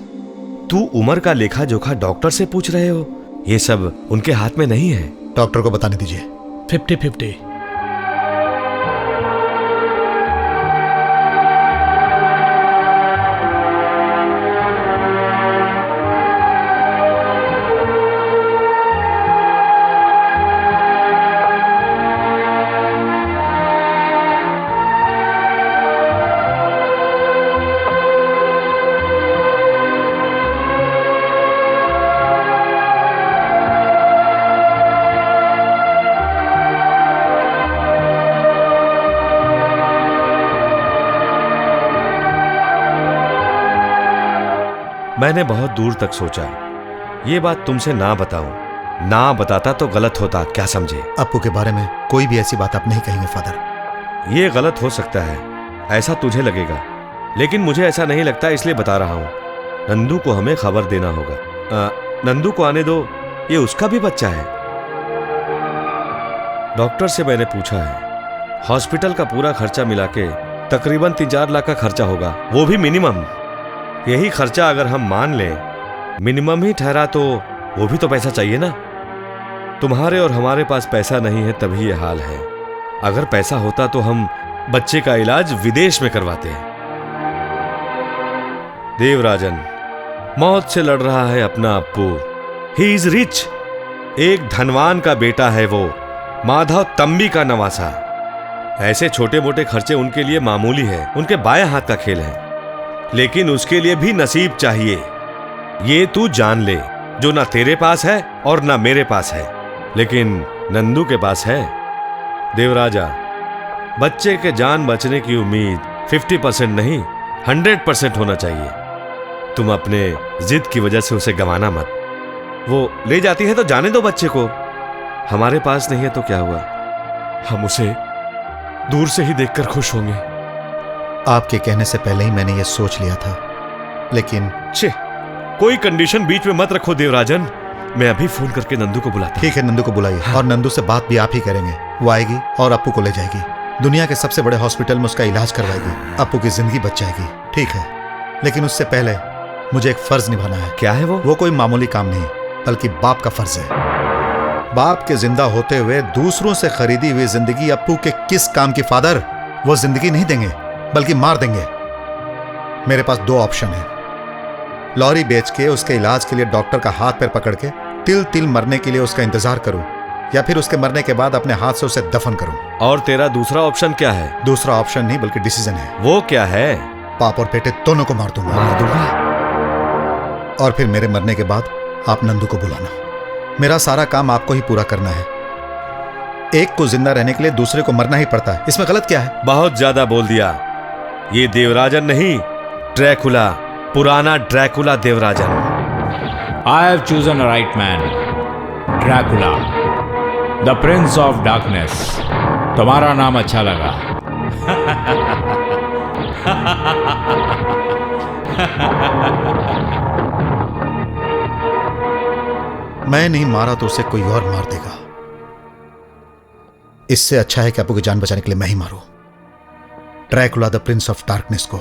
तू उम्र का लेखा जोखा डॉक्टर से पूछ रहे हो? ये सब उनके हाथ में नहीं है। डॉक्टर को बताने दीजिए। 50-50। मैंने बहुत दूर तक सोचा, ये बात तुमसे ना बताऊं। ना बताता तो गलत होता, क्या समझे? अपू के बारे में कोई भी ऐसी बात आप नहीं कहेंगे फादर। ये गलत हो सकता है, ऐसा तुझे लगेगा, लेकिन मुझे ऐसा नहीं लगता, इसलिए बता रहा हूं। नंदू को हमें खबर देना होगा। नंदू को आने दो, ये उसका भी बच्चा है। डॉक्टर से मैंने पूछा है, हॉस्पिटल का पूरा खर्चा मिला के तकरीबन 3-4 लाख का खर्चा होगा, वो भी मिनिमम। यही खर्चा अगर हम मान लें, मिनिमम ही ठहरा, तो वो भी तो पैसा चाहिए ना। तुम्हारे और हमारे पास पैसा नहीं है, तभी ये हाल है। अगर पैसा होता तो हम बच्चे का इलाज विदेश में करवाते हैं। देवराजन मौत से लड़ रहा है अपना अप्पू। ही इज रिच, एक धनवान का बेटा है वो, माधव तंबी का नवासा। ऐसे छोटे मोटे खर्चे उनके लिए मामूली है, उनके बाएं हाथ का खेल है। लेकिन उसके लिए भी नसीब चाहिए, ये तू जान ले, जो ना तेरे पास है और ना मेरे पास है, लेकिन नंदू के पास है। देवराजा, बच्चे के जान बचने की उम्मीद 50% नहीं 100% होना चाहिए। तुम अपने जिद की वजह से उसे गंवाना मत। वो ले जाती है तो जाने दो बच्चे को, हमारे पास नहीं है तो क्या हुआ, हम उसे दूर से ही देखकर खुश होंगे। आपके कहने से पहले ही मैंने ये सोच लिया था, लेकिन कोई कंडीशन बीच में मत रखो देवराजन। मैं अभी फोन करके नंदू को बुलाता हूं। ठीक है, नंदू को बुलाइए। हाँ। और नंदू से बात भी आप ही करेंगे। वो आएगी और अप्पू को ले जाएगी, दुनिया के सबसे बड़े हॉस्पिटल में उसका इलाज करवाएगी, अप्पू की जिंदगी बच जाएगी। ठीक है, लेकिन उससे पहले मुझे एक फर्ज निभाना है। क्या है वो? वो कोई मामूली काम नहीं, बल्कि बाप का फर्ज है। बाप के जिंदा होते हुए दूसरों से खरीदी हुई जिंदगी अप्पू के किस काम की फादर? वो जिंदगी नहीं देंगे, बल्कि मार देंगे। मेरे पास 2 ऑप्शन है, लॉरी बेच के उसके इलाज के लिए डॉक्टर का हाथ पैर पकड़ के तिल तिल मरने के लिए उसका इंतजार करूं, या फिर उसके मरने के बाद अपने हाथ से उसे दफन करूं। और तेरा दूसरा ऑप्शन क्या है? दूसरा ऑप्शन नहीं, बल्कि डिसीजन है। वो क्या है? बाप और बेटे दोनों को मार दूंगा। मार दूंगा? और फिर मेरे मरने के बाद आप नंदू को बुलाना। मेरा सारा काम आपको ही पूरा करना है। एक को जिंदा रहने के लिए दूसरे को मरना ही पड़ता है, इसमें गलत क्या है? बहुत ज्यादा बोल दिया। ये देवराजन नहीं, ड्रैकुला, पुराना Dracula Devarajan. I have chosen a right man, Dracula, the Prince of Darkness. तुम्हारा नाम अच्छा लगा। मैं नहीं मारा तो उसे कोई और मार देगा। इससे अच्छा है कि आपको की जान बचाने के लिए मैं ही मारूं Dracula the prince of darkness को।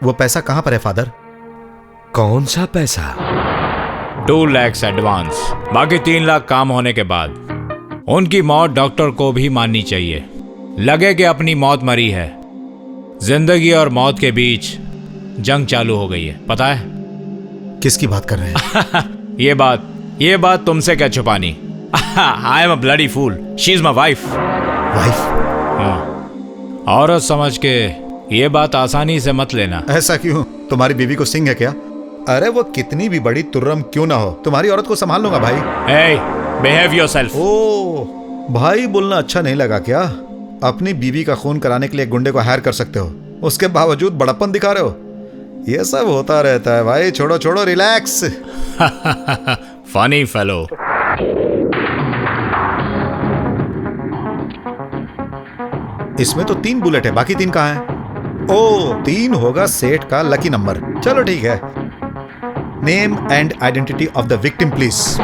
वो पैसा कहां पर है फादर? कौन सा पैसा? 2 लाख एडवांस, बाकी 3 लाख काम होने के बाद। उनकी मौत डॉक्टर को भी माननी चाहिए, लगे कि अपनी मौत मरी है। जिंदगी और मौत के बीच जंग चालू हो गई है, पता है? किसकी बात कर रहे हैं? ये बात तुमसे क्या छुपानी? I am a bloody fool, she is my wife. औरत समझ के ये बात आसानी से मत लेना। ऐसा क्यों? तुम्हारी बीवी को सिंह है क्या? अरे वो कितनी भी बड़ी तुर्रम क्यों ना हो, तुम्हारी औरत को संभाल लूंगा भाई। Hey, behave yourself. ओ भाई बोलना अच्छा नहीं लगा क्या? अपनी बीवी का खून कराने के लिए गुंडे को हायर कर सकते हो, उसके बावजूद बड़प्पन दिखा रहे हो। ये सब होता रहता है भाई, छोड़ो छोड़ो, रिलैक्स। Funny fellow. इसमें तो 3 बुलेट है, बाकी 3 कहाँ हैं? ओ 3 होगा सेठ का लकी नंबर। चलो ठीक है। Name and identity of the victim please.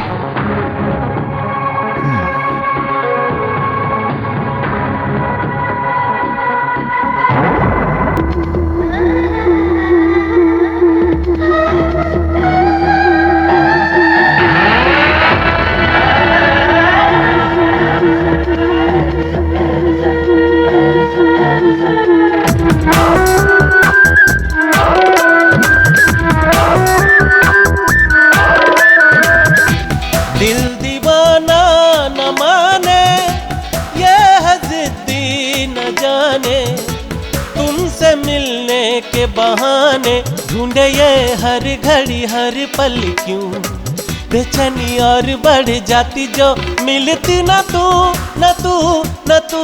बहाने ढूंढे ये हर घड़ी हर पल, क्यों बेचैनी और बढ़ जाती जो मिलती न तू न तू न तू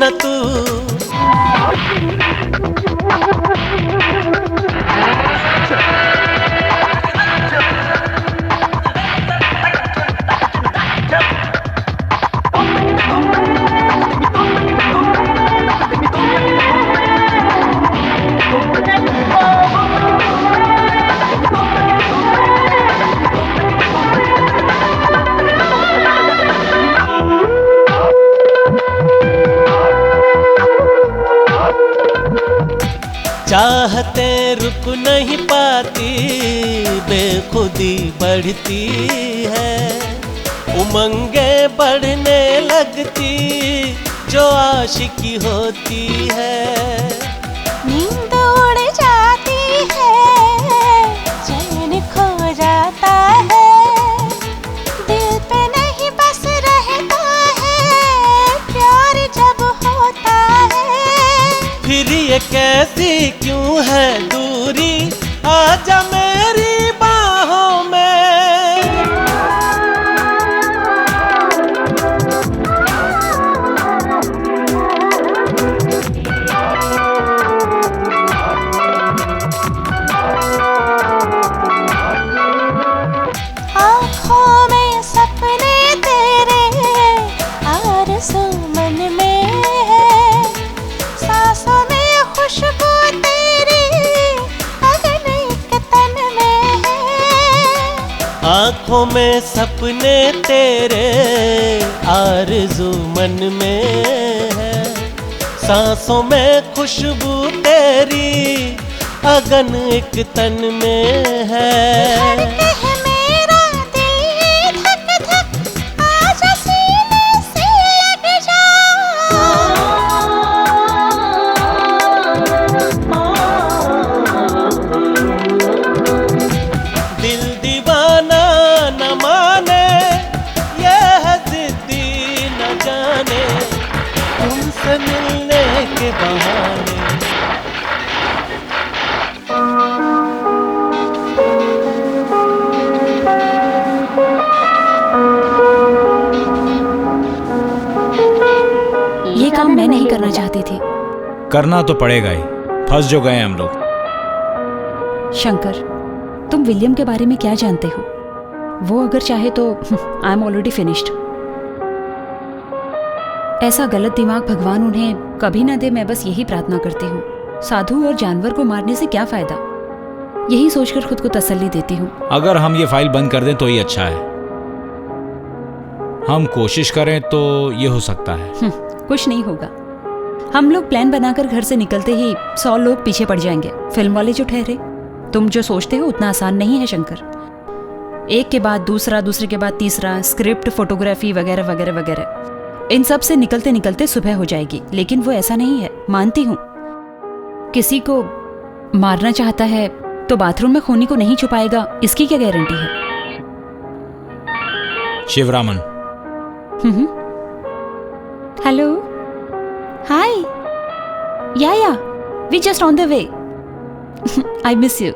न तू। चाहते रुक नहीं पाती, बेखुदी बढ़ती है, उमंगे बढ़ने लगती जो आशिकी होती है। नींद उड़ जाती है, चैन खो जाता है, दिल पे नहीं बस रहता है, प्यार जब होता है। फिर ये कैसी क्यों है दूरी, आजा मेरी बाहों में। आँखों में सपने तेरे, आरज़ू मन में है, सांसों में खुशबू तेरी, अगन एक तन में है। आँखों में सपने तेरे, आरज़ू मन में है, सांसों में खुशबू तेरी, अगन एक तन में है। धड़के है मेरा दिल ये धक धक, आजा सीने से लग जा। दिल दीवाना न माने, ये है जिद्दी न जाने, तुमसे मिलने के बहाने। ये काम मैं नहीं करना चाहती थी। करना तो पड़ेगा ही, फंस जो गए हम लोग। शंकर, तुम विलियम के बारे में क्या जानते हो? वो अगर चाहे तो आई एम ऑलरेडी फिनिश्ड। ऐसा गलत दिमाग भगवान उन्हें कभी ना दे, मैं बस यही प्रार्थना करती हूँ। साधु और जानवर को मारने से क्या फायदा, यही सोचकर खुद को तसल्ली देती हूँ। अगर हम ये फाइल बंद कर दें तो ही अच्छा है। हम कोशिश करें तो ये हो सकता है। कुछ नहीं होगा। हम लोग प्लान बनाकर घर से निकलते ही 100 लोग पीछे पड़ जाएंगे, फिल्म वाले जो ठहरे। तुम जो सोचते हो उतना आसान नहीं है शंकर। एक के बाद दूसरा, दूसरे के बाद तीसरा, स्क्रिप्ट, फोटोग्राफी वगैरह वगैरह वगैरह, इन सब से निकलते निकलते सुबह हो जाएगी। लेकिन वो ऐसा नहीं है, मानती हूँ। किसी को मारना चाहता है तो बाथरूम में खूनी को नहीं छुपाएगा, इसकी क्या गारंटी है? Sivaraman. Hello, hi, yeah we just on the way. I miss you.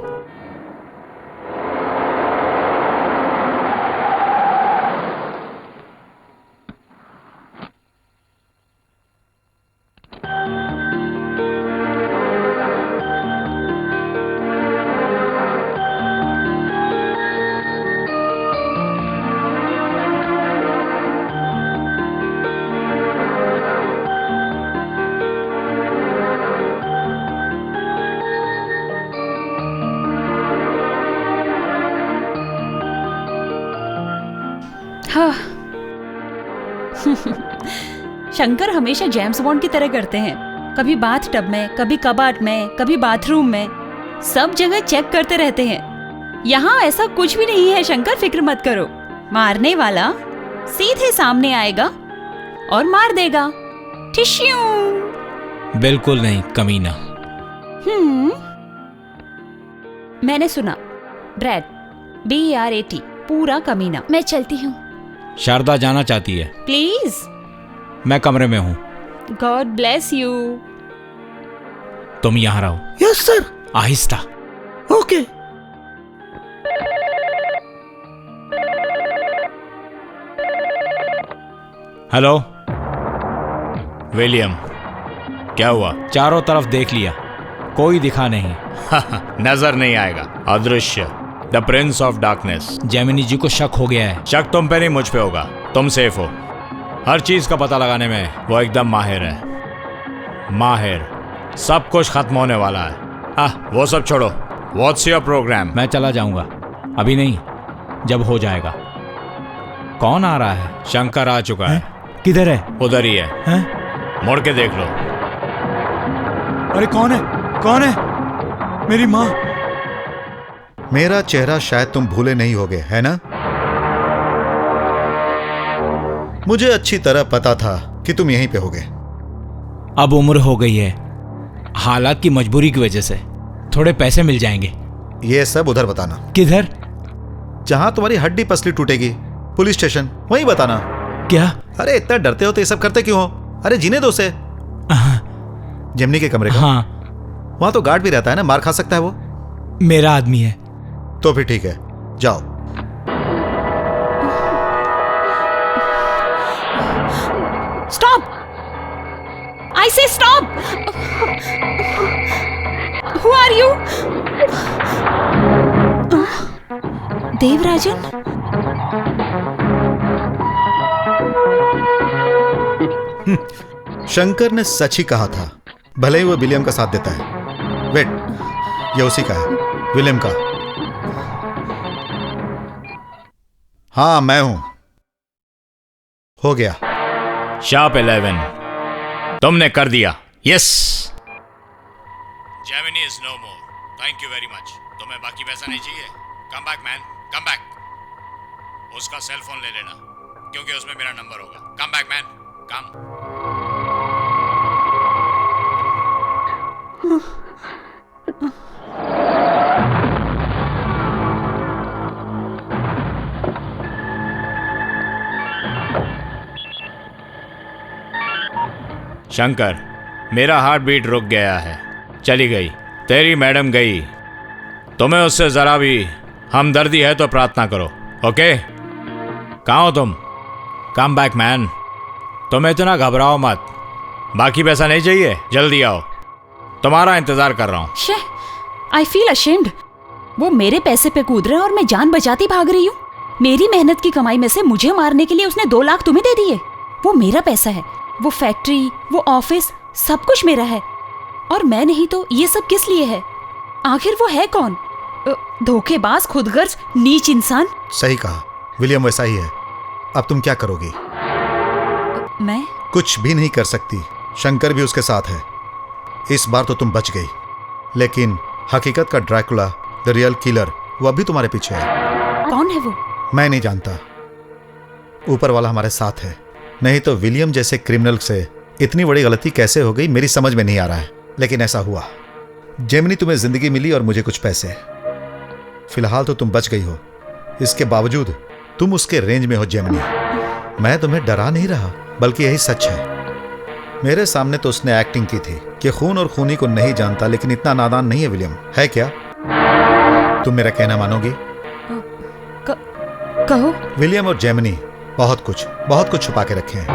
हाँ। शंकर हमेशा जेम्स बॉन्ड की तरह करते हैं, कभी बाथ टब में, कभी कबाड़ में, कभी बाथरूम में, सब जगह चेक करते रहते हैं। यहाँ ऐसा कुछ भी नहीं है शंकर, फिक्र मत करो। मारने वाला सीधे सामने आएगा और मार देगा। टिश्यू। बिल्कुल नहीं, कमीना। मैंने सुना, ब्रैड, BRAT, पूरा कमीना। मैं चलती हूँ। शारदा जाना चाहती है। प्लीज। मैं कमरे में हूँ। God bless you. तुम यहाँ रहो। Yes sir. आहिस्ता। ओके। हेलो विलियम, क्या हुआ? चारों तरफ देख लिया, कोई दिखा नहीं। नजर नहीं आएगा, अदृश्य, the prince of darkness. Gemini ji को शक हो गया है। शक तुम पे नहीं, मुझ पे होगा। तुम सेफ हो। हर चीज का पता लगाने में वो एकदम माहिर है। माहिर। सब कुछ खत्म होने वाला है। वो सब छोड़ो। What's your programme? मैं चला जाऊंगा, अभी नहीं, जब हो जाएगा। कौन आ रहा है? शंकर आ चुका है। किधर है? उधर ही है। मुड़ के देख लो। अरे कौन है? कौन है? मेरी माँ। मेरा चेहरा शायद तुम भूले नहीं होगे, है ना? मुझे अच्छी तरह पता था कि तुम यहीं पे होगे। अब उम्र हो गई है, हालात की मजबूरी की वजह से थोड़े पैसे मिल जाएंगे। ये सब उधर बताना। किधर? जहां तुम्हारी हड्डी पसली टूटेगी, पुलिस स्टेशन, वहीं बताना। क्या? अरे इतना डरते हो तो ये सब करते क्यों हो? अरे जीने दो उसे। जेमिनी के कमरे का? हाँ। वहां तो गार्ड भी रहता है ना, मार खा सकता है वो। मेरा आदमी है। तो फिर ठीक है, जाओ। Stop! I say stop! Who are you? Devarajan? Shankar ने सच ही कहा था, भले ही वो विलियम का साथ देता है। वेट, ये उसी का है, विलियम का। हाँ मैं हूं। हो गया। शार्प 11 तुमने कर दिया। Yes. Gemini is no more. Thank you very much. तुम्हें बाकी पैसा नहीं चाहिए? Come back man, come back. उसका सेल फोन ले लेना क्योंकि उसमें मेरा नंबर होगा। Come back man, come. Shankar, मेरा हार्ट बीट रुक गया है। चली गई, तेरी मैडम गई। तुम्हें उससे जरा भी हमदर्दी है तो प्रार्थना करो, ओके? कहाँ हो तुम? कम बैक मैन। तुम इतना घबराओ मत। बाकी पैसा नहीं चाहिए? जल्दी आओ, तुम्हारा इंतजार कर रहा हूँ। I feel ashamed. वो मेरे पैसे पे कूद रहे हैं और मैं जान बचाती भाग रही हूँ। मेरी मेहनत की कमाई में से मुझे मारने के लिए उसने 2 लाख तुम्हें दे दिए। वो मेरा पैसा है, वो फैक्ट्री, वो ऑफिस, सब कुछ मेरा है। और मैं नहीं तो ये सब किस लिए है? आखिर वो है कौन? धोखेबाज, खुदगर्ज, नीच इंसान। सही कहा, विलियम वैसा ही है। अब तुम क्या करोगी? मैं कुछ भी नहीं कर सकती। शंकर भी उसके साथ है। इस बार तो तुम बच गई, लेकिन हकीकत का ड्रैकुला, द रियल किलर, वो अभी तुम्हारे पीछे है। कौन है वो? मैं नहीं जानता। ऊपर वाला हमारे साथ है। नहीं तो विलियम जैसे क्रिमिनल से इतनी बड़ी गलती कैसे हो गई, मेरी समझ में नहीं आ रहा है, लेकिन ऐसा हुआ। जेमिनी तुम्हें जिंदगी मिली और मुझे कुछ पैसे। फिलहाल तो तुम बच गई हो, इसके बावजूद तुम उसके रेंज में हो जेमिनी। मैं तुम्हें डरा नहीं रहा, बल्कि यही सच है। मेरे सामने तो उसने एक्टिंग की थी कि खून और खूनी को नहीं जानता, लेकिन इतना नादान नहीं है विलियम, है क्या? तुम मेरा कहना मानोगी? कहो। विलियम और जेमिनी बहुत कुछ छुपा के रखे हैं।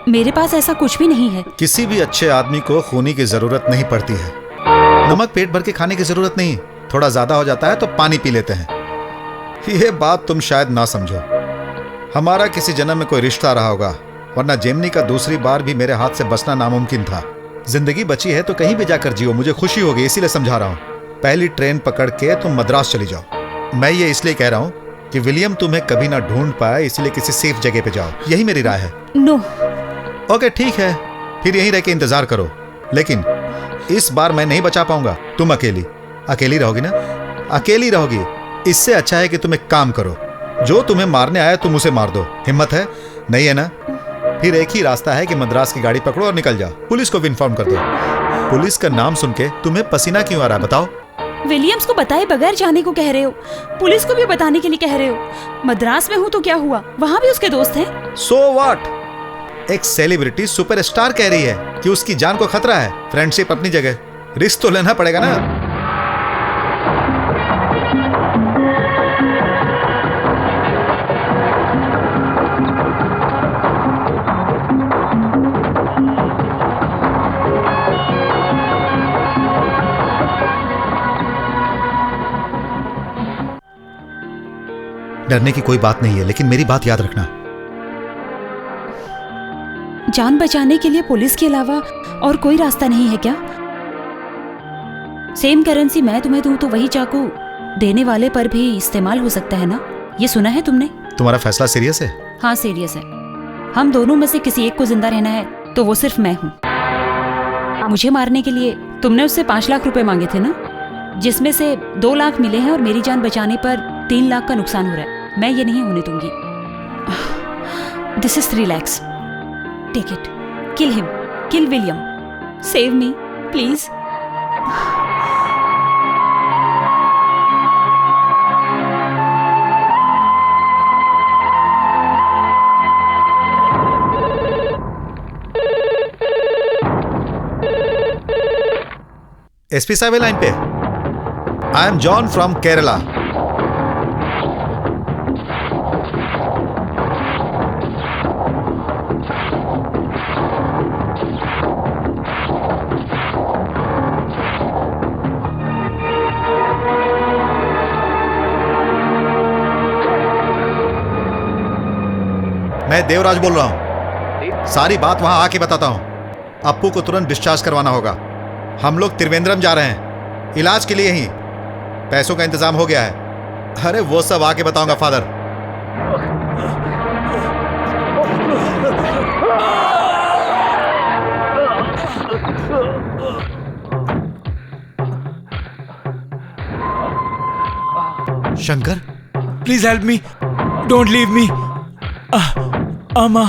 मेरे पास ऐसा कुछ भी नहीं है। किसी भी अच्छे आदमी को खूनी की जरूरत नहीं पड़ती है। नमक पेट भर के खाने की जरूरत नहीं, थोड़ा ज्यादा हो जाता है तो पानी पी लेते हैं। यह बात तुम शायद ना समझो। हमारा किसी जन्म में कोई रिश्ता रहा होगा, वरना जेमिनी का दूसरी बार भी मेरे हाथ से बचना नामुमकिन था। जिंदगी बची है तो कहीं भी जाकर जियो, मुझे खुशी होगी, इसीलिए समझा रहा हूँ। पहली ट्रेन पकड़ के तुम मद्रास चली जाओ। मैं ये इसलिए कह रहा हूँ कि विलियम तुम्हें कभी ना ढूंढ पाए, इसलिए किसी सेफ जगह पे जाओ। यही मेरी राय है। नो। ओके ठीक है, फिर यहीं रह के इंतजार करो, लेकिन इस बार मैं नहीं बचा पाऊंगा। तुम अकेली रहोगी ना? अकेली रहोगी। इससे अच्छा है कि तुम एक काम करो, जो तुम्हें मारने आया तुम उसे मार दो। हिम्मत है? नहीं है ना? फिर एक ही रास्ता है कि मद्रास की गाड़ी पकड़ो और निकल जाओ। पुलिस को भी इन्फॉर्म कर दो। पुलिस का नाम सुन के तुम्हें पसीना क्यों आ रहा है बताओ? विलियम्स को बताए बगैर जाने को कह रहे हो, पुलिस को भी बताने के लिए कह रहे हो। मद्रास में हूँ तो क्या हुआ, वहाँ भी उसके दोस्त हैं। So what? एक सेलिब्रिटी सुपरस्टार कह रही है कि उसकी जान को खतरा है। फ्रेंडशिप अपनी जगह, रिस्क तो लेना पड़ेगा ना। डरने की कोई बात नहीं है, लेकिन मेरी बात याद रखना। जान बचाने के लिए पुलिस के अलावा और कोई रास्ता नहीं है क्या? सेम करेंसी मैं तुम्हें दूं तो वही चाकू देने वाले पर भी इस्तेमाल हो सकता है ना? ये सुना है तुमने? तुम्हारा फैसला सीरियस है? हाँ सीरियस है। हम दोनों में से किसी एक को जिंदा रहना है तो वो सिर्फ मैं हूँ। मुझे मारने के लिए तुमने उससे 5 लाख रुपए मांगे थे ना, जिसमें से 2 लाख मिले हैं और मेरी जान बचाने पर 3 लाख का नुकसान हो रहा है। मैं ये नहीं होने दूंगी। This is 3 lakhs। Take it. Kill him, kill William. Save me please. SP साहब लाइन पे। I am John from Kerala. मैं देवराज बोल रहा हूं। सारी बात वहां आके बताता हूं। अप्पू को तुरंत डिस्चार्ज करवाना होगा। हम लोग त्रिवेंद्रम जा रहे हैं इलाज के लिए ही। पैसों का इंतजाम हो गया है। अरे वो सब आके बताऊंगा father. Shankar, please help me, don't leave me. अम्मा।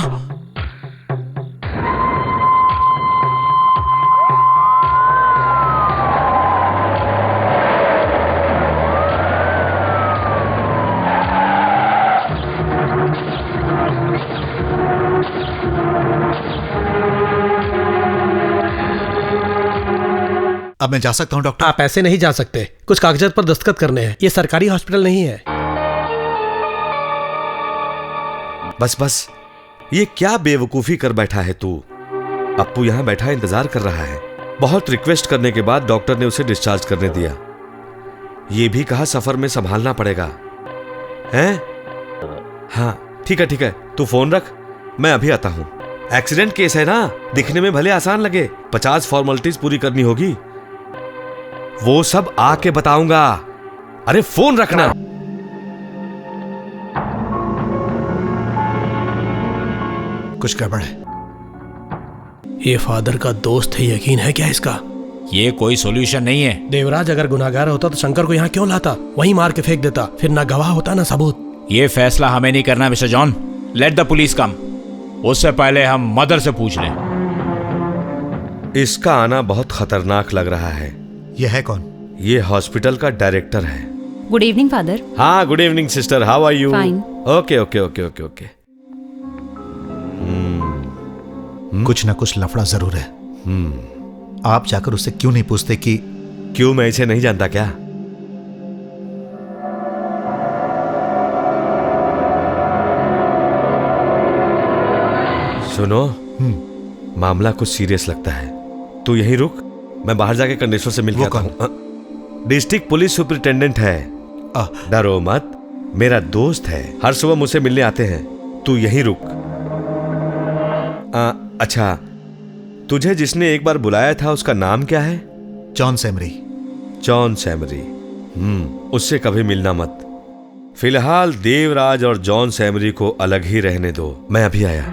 अब मैं जा सकता हूं डॉक्टर? आप ऐसे नहीं जा सकते, कुछ कागजात पर दस्तखत करने हैं। ये सरकारी हॉस्पिटल नहीं है। बस बस, ये क्या बेवकूफी कर बैठा है तू। अप्पू यहां बैठा इंतजार कर रहा है। बहुत रिक्वेस्ट करने के बाद डॉक्टर ने उसे डिस्चार्ज करने दिया। ये भी कहा सफर में संभालना पड़ेगा। हैं? हाँ ठीक है, तू फोन रख, मैं अभी आता हूं। एक्सीडेंट केस है ना, दिखने में भले आसान लगे, 50 फॉर्मेलिटीज पूरी करनी होगी। वो सब आके बताऊंगा। अरे फोन रखना। कुछ गड़बड़ है। ये फादर का दोस्त है, यकीन है क्या इसका? ये कोई सॉल्यूशन नहीं है। देवराज अगर गुनाहगार होता तो शंकर को यहाँ क्यों लाता? वहीं मार के फेंक देता, फिर ना गवाह होता ना सबूत। ये फैसला हमें नहीं करना mister John. Let the police come. उससे पहले हम मदर से पूछ लें। इसका आना बहुत खतरनाक लग रहा है। यह है कौन? ये हॉस्पिटल का डायरेक्टर है। Good evening father. हाँ good evening sister, how are you? Fine. Okay okay okay okay okay. कुछ ना कुछ लफड़ा जरूर है। आप जाकर उससे क्यों नहीं पूछते कि क्यों मैं इसे नहीं जानता क्या? सुनो, मामला कुछ सीरियस लगता है। तू यहीं रुक, मैं बाहर जाके कंडीशनर से मिल के आता हूं। डिस्ट्रिक्ट पुलिस सुपरिटेंडेंट है। डरो मत, मेरा दोस्त है, हर सुबह मुझसे मिलने आते हैं। तू यहीं रुक। अच्छा, तुझे जिसने एक बार बुलाया था उसका नाम क्या है? John summary. John summary. उससे कभी मिलना मत। फिलहाल देवराज और जॉन सैमरी को अलग ही रहने दो। मैं अभी आया।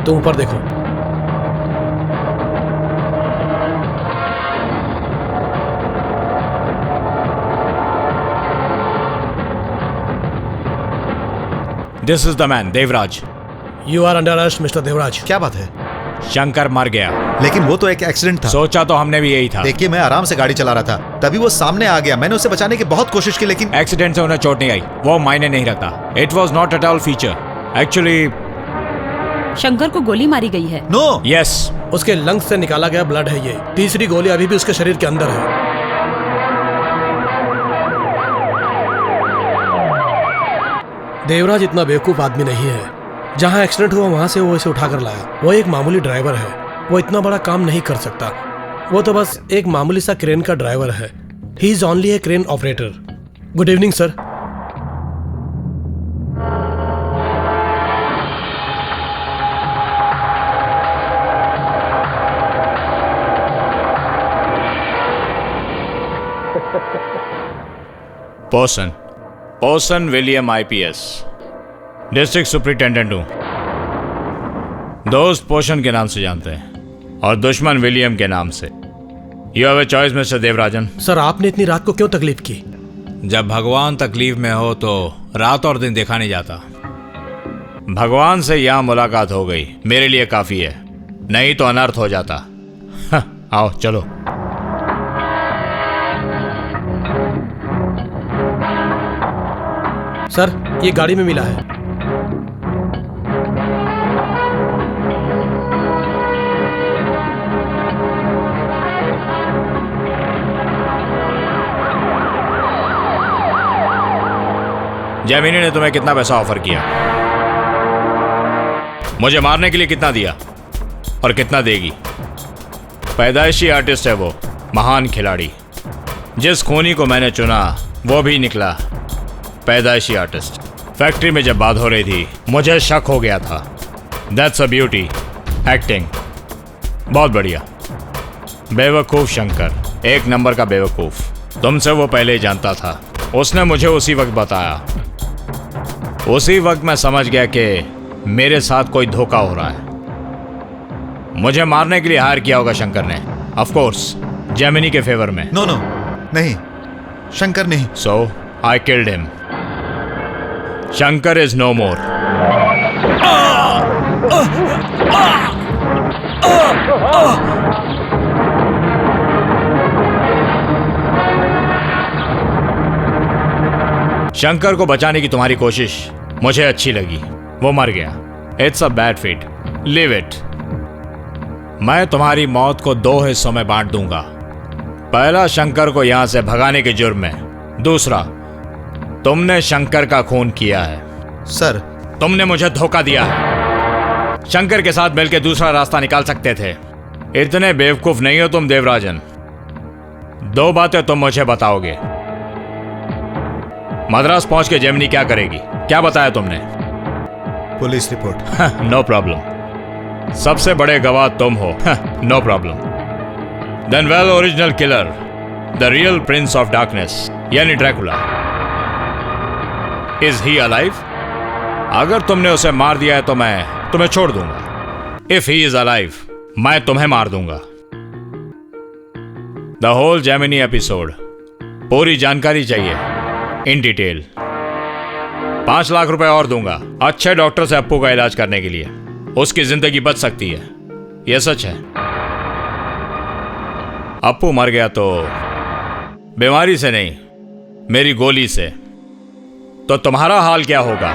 तुम ऊपर देखो। This is the man, Devraj. You are under arrest mister Devraj. क्या बात है? शंकर मर गया। लेकिन वो तो एक एक्सीडेंट था। सोचा तो हमने भी यही था। देखिए, मैं आराम से गाड़ी चला रहा था, तभी वो सामने आ गया। मैंने उसे बचाने की बहुत कोशिश की, लेकिन एक्सीडेंट से उन्हें चोट नहीं आई, वो मायने नहीं रखता। It was not at all feature. Actually Shankar को गोली मारी गई है। नो। यस। उसके लंग्स से निकाला गया ब्लड है ये। तीसरी गोली अभी भी उसके शरीर के अंदर है। देवराज इतना बेवकूफ आदमी नहीं है। जहां एक्सीडेंट हुआ वहां से वो इसे उठाकर लाया। वो एक मामूली ड्राइवर है, वो इतना बड़ा काम नहीं कर सकता। वो तो बस एक मामूली सा क्रेन का ड्राइवर है। He is only A crane operator. Good evening sir. पोसन विलियम आईपीएस, डिस्ट्रिक्ट सुपरिटेंडेंट हूं। दोस्त पोषण के नाम से जानते हैं और दुश्मन विलियम के नाम से। You have a choice mister Devarajan. Sir आपने इतनी रात को क्यों तकलीफ की? जब भगवान तकलीफ में हो तो रात और दिन देखा नहीं जाता। भगवान से यहां मुलाकात हो गई, मेरे लिए काफी है, नहीं तो अनर्थ हो जाता। आओ चलो। सर ये गाड़ी में मिला है। जैमिनी ने तुम्हें कितना पैसा ऑफर किया? मुझे मारने के लिए कितना दिया और कितना देगी? पैदाइशी आर्टिस्ट है वो, महान खिलाड़ी। जिस खूनी को मैंने चुना वो भी निकला पैदाइशी आर्टिस्ट। फैक्ट्री में जब बात हो रही थी मुझे शक हो गया था। दैट्स अ ब्यूटी, एक्टिंग बहुत बढ़िया। बेवकूफ शंकर, एक नंबर का बेवकूफ। तुमसे वो पहले ही जानता था, उसने मुझे उसी वक्त बताया। उसी वक्त मैं समझ गया कि मेरे साथ कोई धोखा हो रहा है। मुझे मारने के लिए हायर किया होगा शंकर ने, ऑफ कोर्स जैमिनी के फेवर में। नो नो नहीं, शंकर नहीं। So I killed him. Shankar is no more. Shankar को बचाने की तुम्हारी कोशिश मुझे अच्छी लगी, वो मर गया। It's a bad fate, leave it. मैं तुम्हारी मौत को 2 हिस्सों में बांट दूंगा। पहला शंकर को यहां से भगाने के जुर्म में, दूसरा तुमने शंकर का खून किया है। सर तुमने मुझे धोखा दिया है। शंकर के साथ मिलकर दूसरा रास्ता निकाल सकते थे। इतने बेवकूफ नहीं हो तुम देवराजन। 2 बातें तुम मुझे बताओगे। मद्रास पहुंच के जैमिनी क्या करेगी? क्या बताया तुमने? Police report. No problem. सबसे बड़े गवाह तुम हो। No problem. Then well, original killer, the real prince of darkness यानी ड्रैकुला, इज ही अलाइव? अगर तुमने उसे मार दिया है तो मैं तुम्हें छोड़ दूंगा। इफ ही इज अलाइव मैं तुम्हें मार दूंगा। द होल जैमिनी एपिसोड, पूरी जानकारी चाहिए इन डिटेल। 5 लाख रुपए और दूंगा अच्छे डॉक्टर से अप्पू का इलाज करने के लिए। उसकी जिंदगी बच सकती है, यह सच है। अप्पू मर गया तो बीमारी से नहीं, मेरी गोली से। तो तुम्हारा हाल क्या होगा?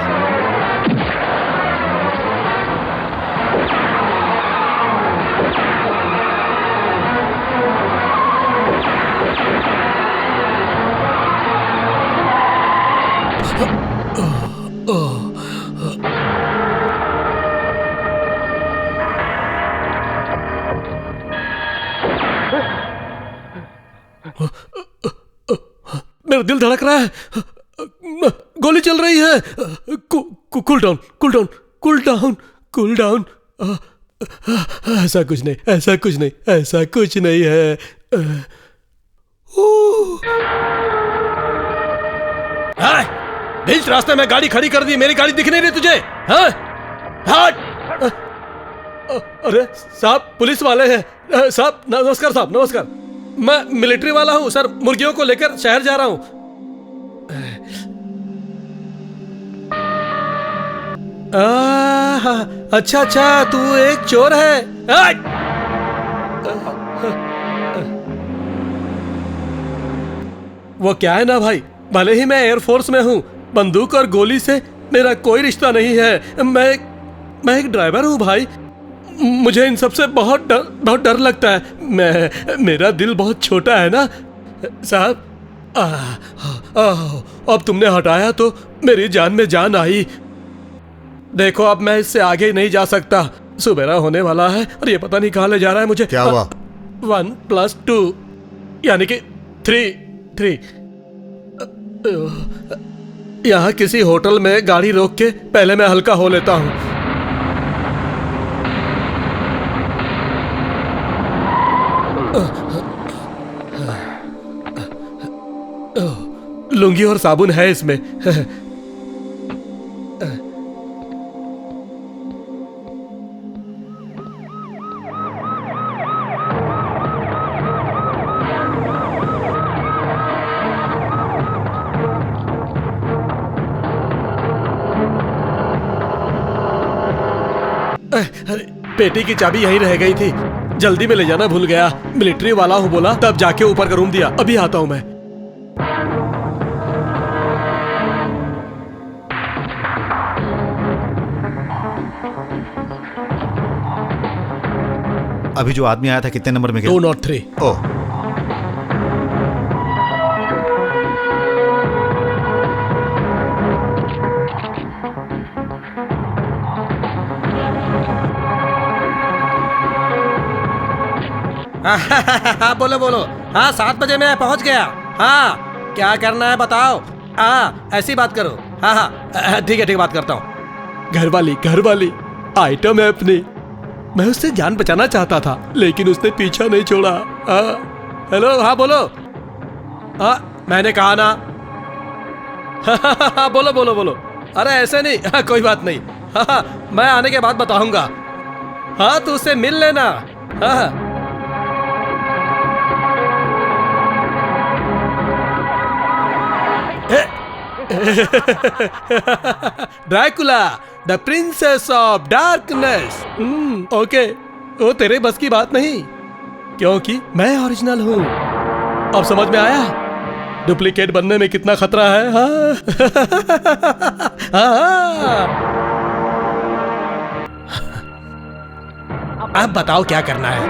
मेरा दिल धड़क रहा है, गोली चल रही है। Cool down, cool down, cool down, cool down. ऐसा कुछ नहीं, ऐसा कुछ नहीं, ऐसा कुछ नहीं है। बीच रास्ते में गाड़ी खड़ी कर दी, मेरी गाड़ी दिख नहीं रही तुझे? हाँ? अरे साहब पुलिस वाले हैं। साहब नमस्कार, साहब नमस्कार। मैं मिलिट्री वाला हूं सर, मुर्गियों को लेकर शहर जा रहा हूं। अच्छा अच्छा, तू एक चोर है। वो क्या है ना भाई, भले ही मैं एयरफोर्स में हूं, बंदूक और गोली से मेरा कोई रिश्ता नहीं है। मैं एक ड्राइवर हूं भाई। मुझे इन सब से बहुत डर लगता है। मेरा दिल बहुत छोटा है ना साहब। अब तुमने हटाया तो मेरी जान में जान आई। देखो अब मैं इससे आगे नहीं जा सकता, सुबेरा होने वाला है और ये पता नहीं कहाँ ले जा रहा है मुझे। क्या हुआ? 1 + 2 यानी कि 3। यहाँ किसी होटल में गाड़ी रोक के पहले मैं हल्का हो लेता हूँ। लुंगी और साबुन है इसमें। पेटी की चाबी यहीं रह गई थी, जल्दी में ले जाना भूल गया। मिलिट्री वाला हूँ बोला, तब जाके ऊपर का रूम दिया। अभी आता हूँ मैं। अभी जो आदमी आया था कितने नंबर में गया? 203। ओह, हाँ बोलो बोलो। हाँ 7 बजे मैं पहुंच गया। हाँ क्या करना है बताओ। हाँ ऐसी बात करो। हाँ हाँ ठीक है बात करता हूँ। घरवाली आइटम है अपनी। मैं उससे जान बचाना चाहता था लेकिन उसने पीछा नहीं छोड़ा। हेलो हाँ बोलो। हाँ मैंने कहा ना। हाँ बोलो बोलो बोलो। अरे ऐसे नहीं। हाँ कोई बात नहीं। हाँ मैं आने के बाद बताऊंगा। हाँ तो उससे मिल लेना। हाँ Dracula the princess of darkness. Okay वो तेरे बस की बात नहीं क्योंकि मैं ओरिजिनल हूँ। अब समझ में आया डुप्लीकेट बनने में कितना खतरा है। हाँ हाँ अब बताओ क्या करना है।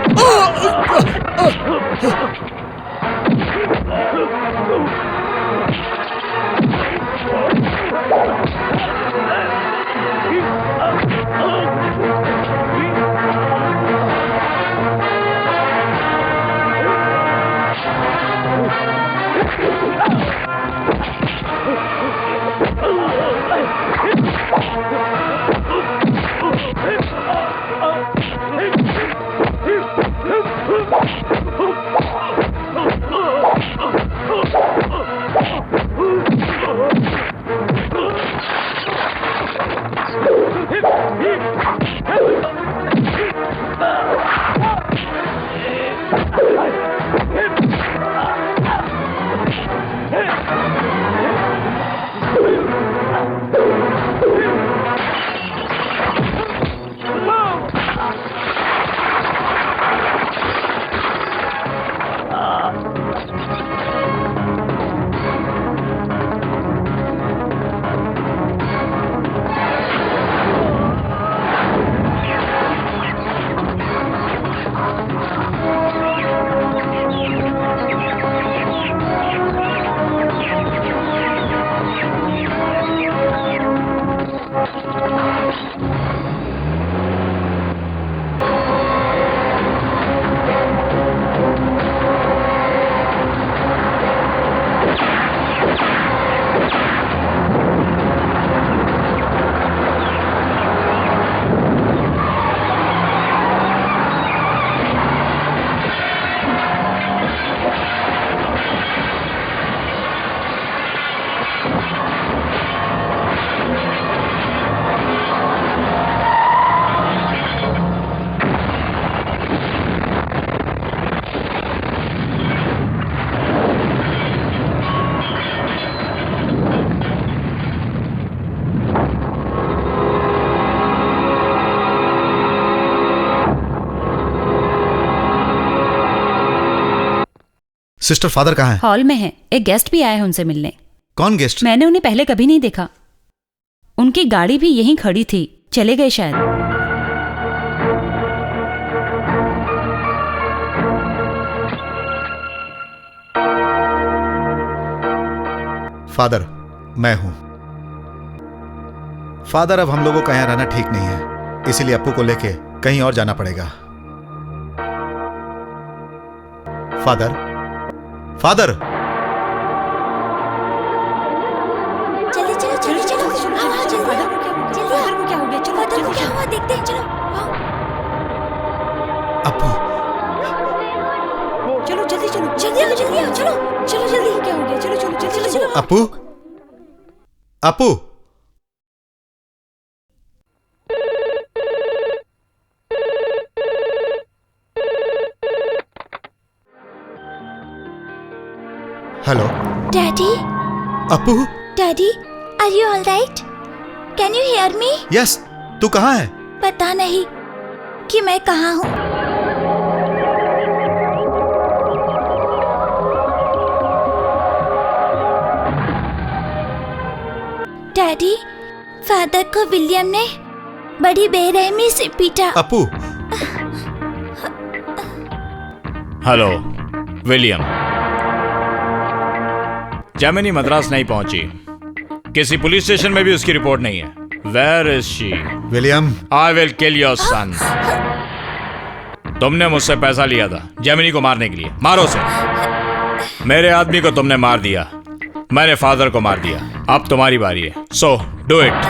सिस्टर फादर कहाँ है? हॉल में है। एक गेस्ट भी आए हैं उनसे मिलने। कौन गेस्ट? मैंने उन्हें पहले कभी नहीं देखा। उनकी गाड़ी भी यहीं खड़ी थी, चले गए शायद। फादर मैं हूं। फादर अब हम लोगों का यहां रहना ठीक नहीं है, इसीलिए अप्पू को लेके कहीं और जाना पड़ेगा। फादर फादर जल्दी चलो चलो चलो हाँ जल्दी फादर को क्या हो गया? चलो फादर को क्या हुआ देखते हैं। चलो अप्पू चलो जल्दी चलो जल्दी आओ चलो चलो जल्दी क्या हो गया? चलो चलो चलो चलो Apu, Apu, hello daddy, Apu. Daddy, are you all right? Can you hear me? Yes, तू कहाँ है? पता नहीं कि मैं कहाँ हूँ। डैडी, फादर को विलियम ने बड़ी बेरहमी से पीटा। अपू। हेलो विलियम, जेमिनी मद्रास नहीं पहुंची, किसी पुलिस स्टेशन में भी उसकी रिपोर्ट नहीं है। Where is she? William, I will kill your son. तुमने मुझसे पैसा लिया था जेमिनी को मारने के लिए, मारो उसे। मेरे आदमी को तुमने मार दिया, मैंने फादर को मार दिया, अब तुम्हारी बारी है, so do it.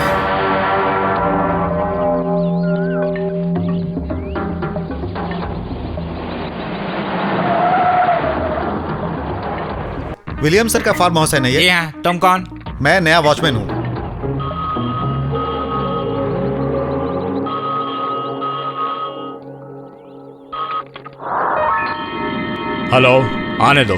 William sir का फार्म हाउस है नहीं जी है? हाँ, तुम कौन? मैं नया वॉचमैन हूँ। हेलो, आने दो।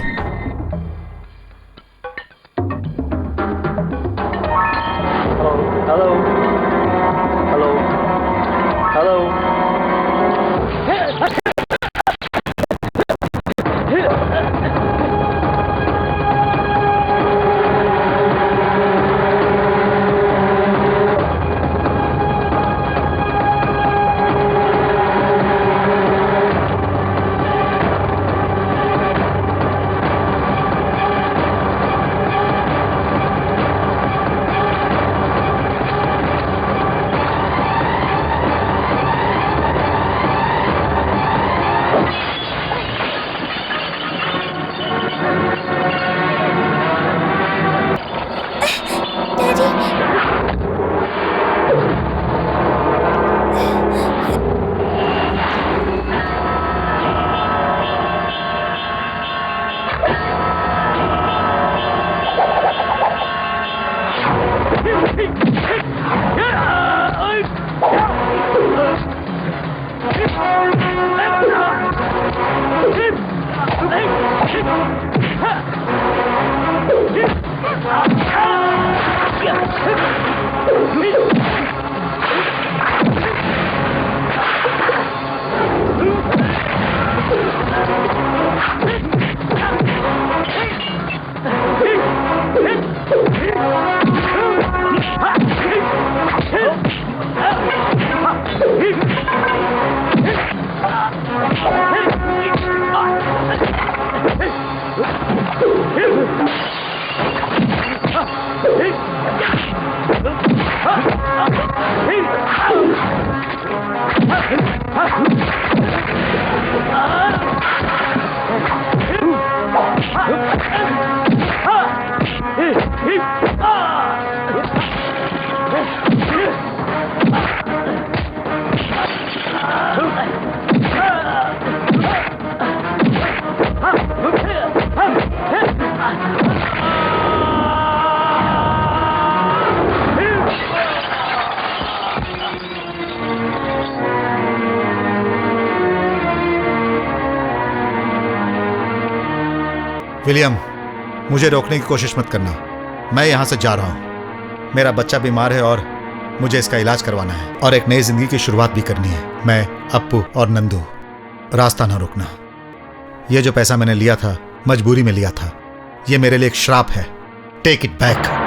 विलियम, मुझे रोकने की कोशिश मत करना। मैं यहाँ से जा रहा हूँ। मेरा बच्चा बीमार है और मुझे इसका इलाज करवाना है और एक नई जिंदगी की शुरुआत भी करनी है। मैं, अप्पू और नंदू, रास्ता ना रोकना। ये जो पैसा मैंने लिया था, मजबूरी में लिया था। ये मेरे लिए एक श्राप है। Take it back.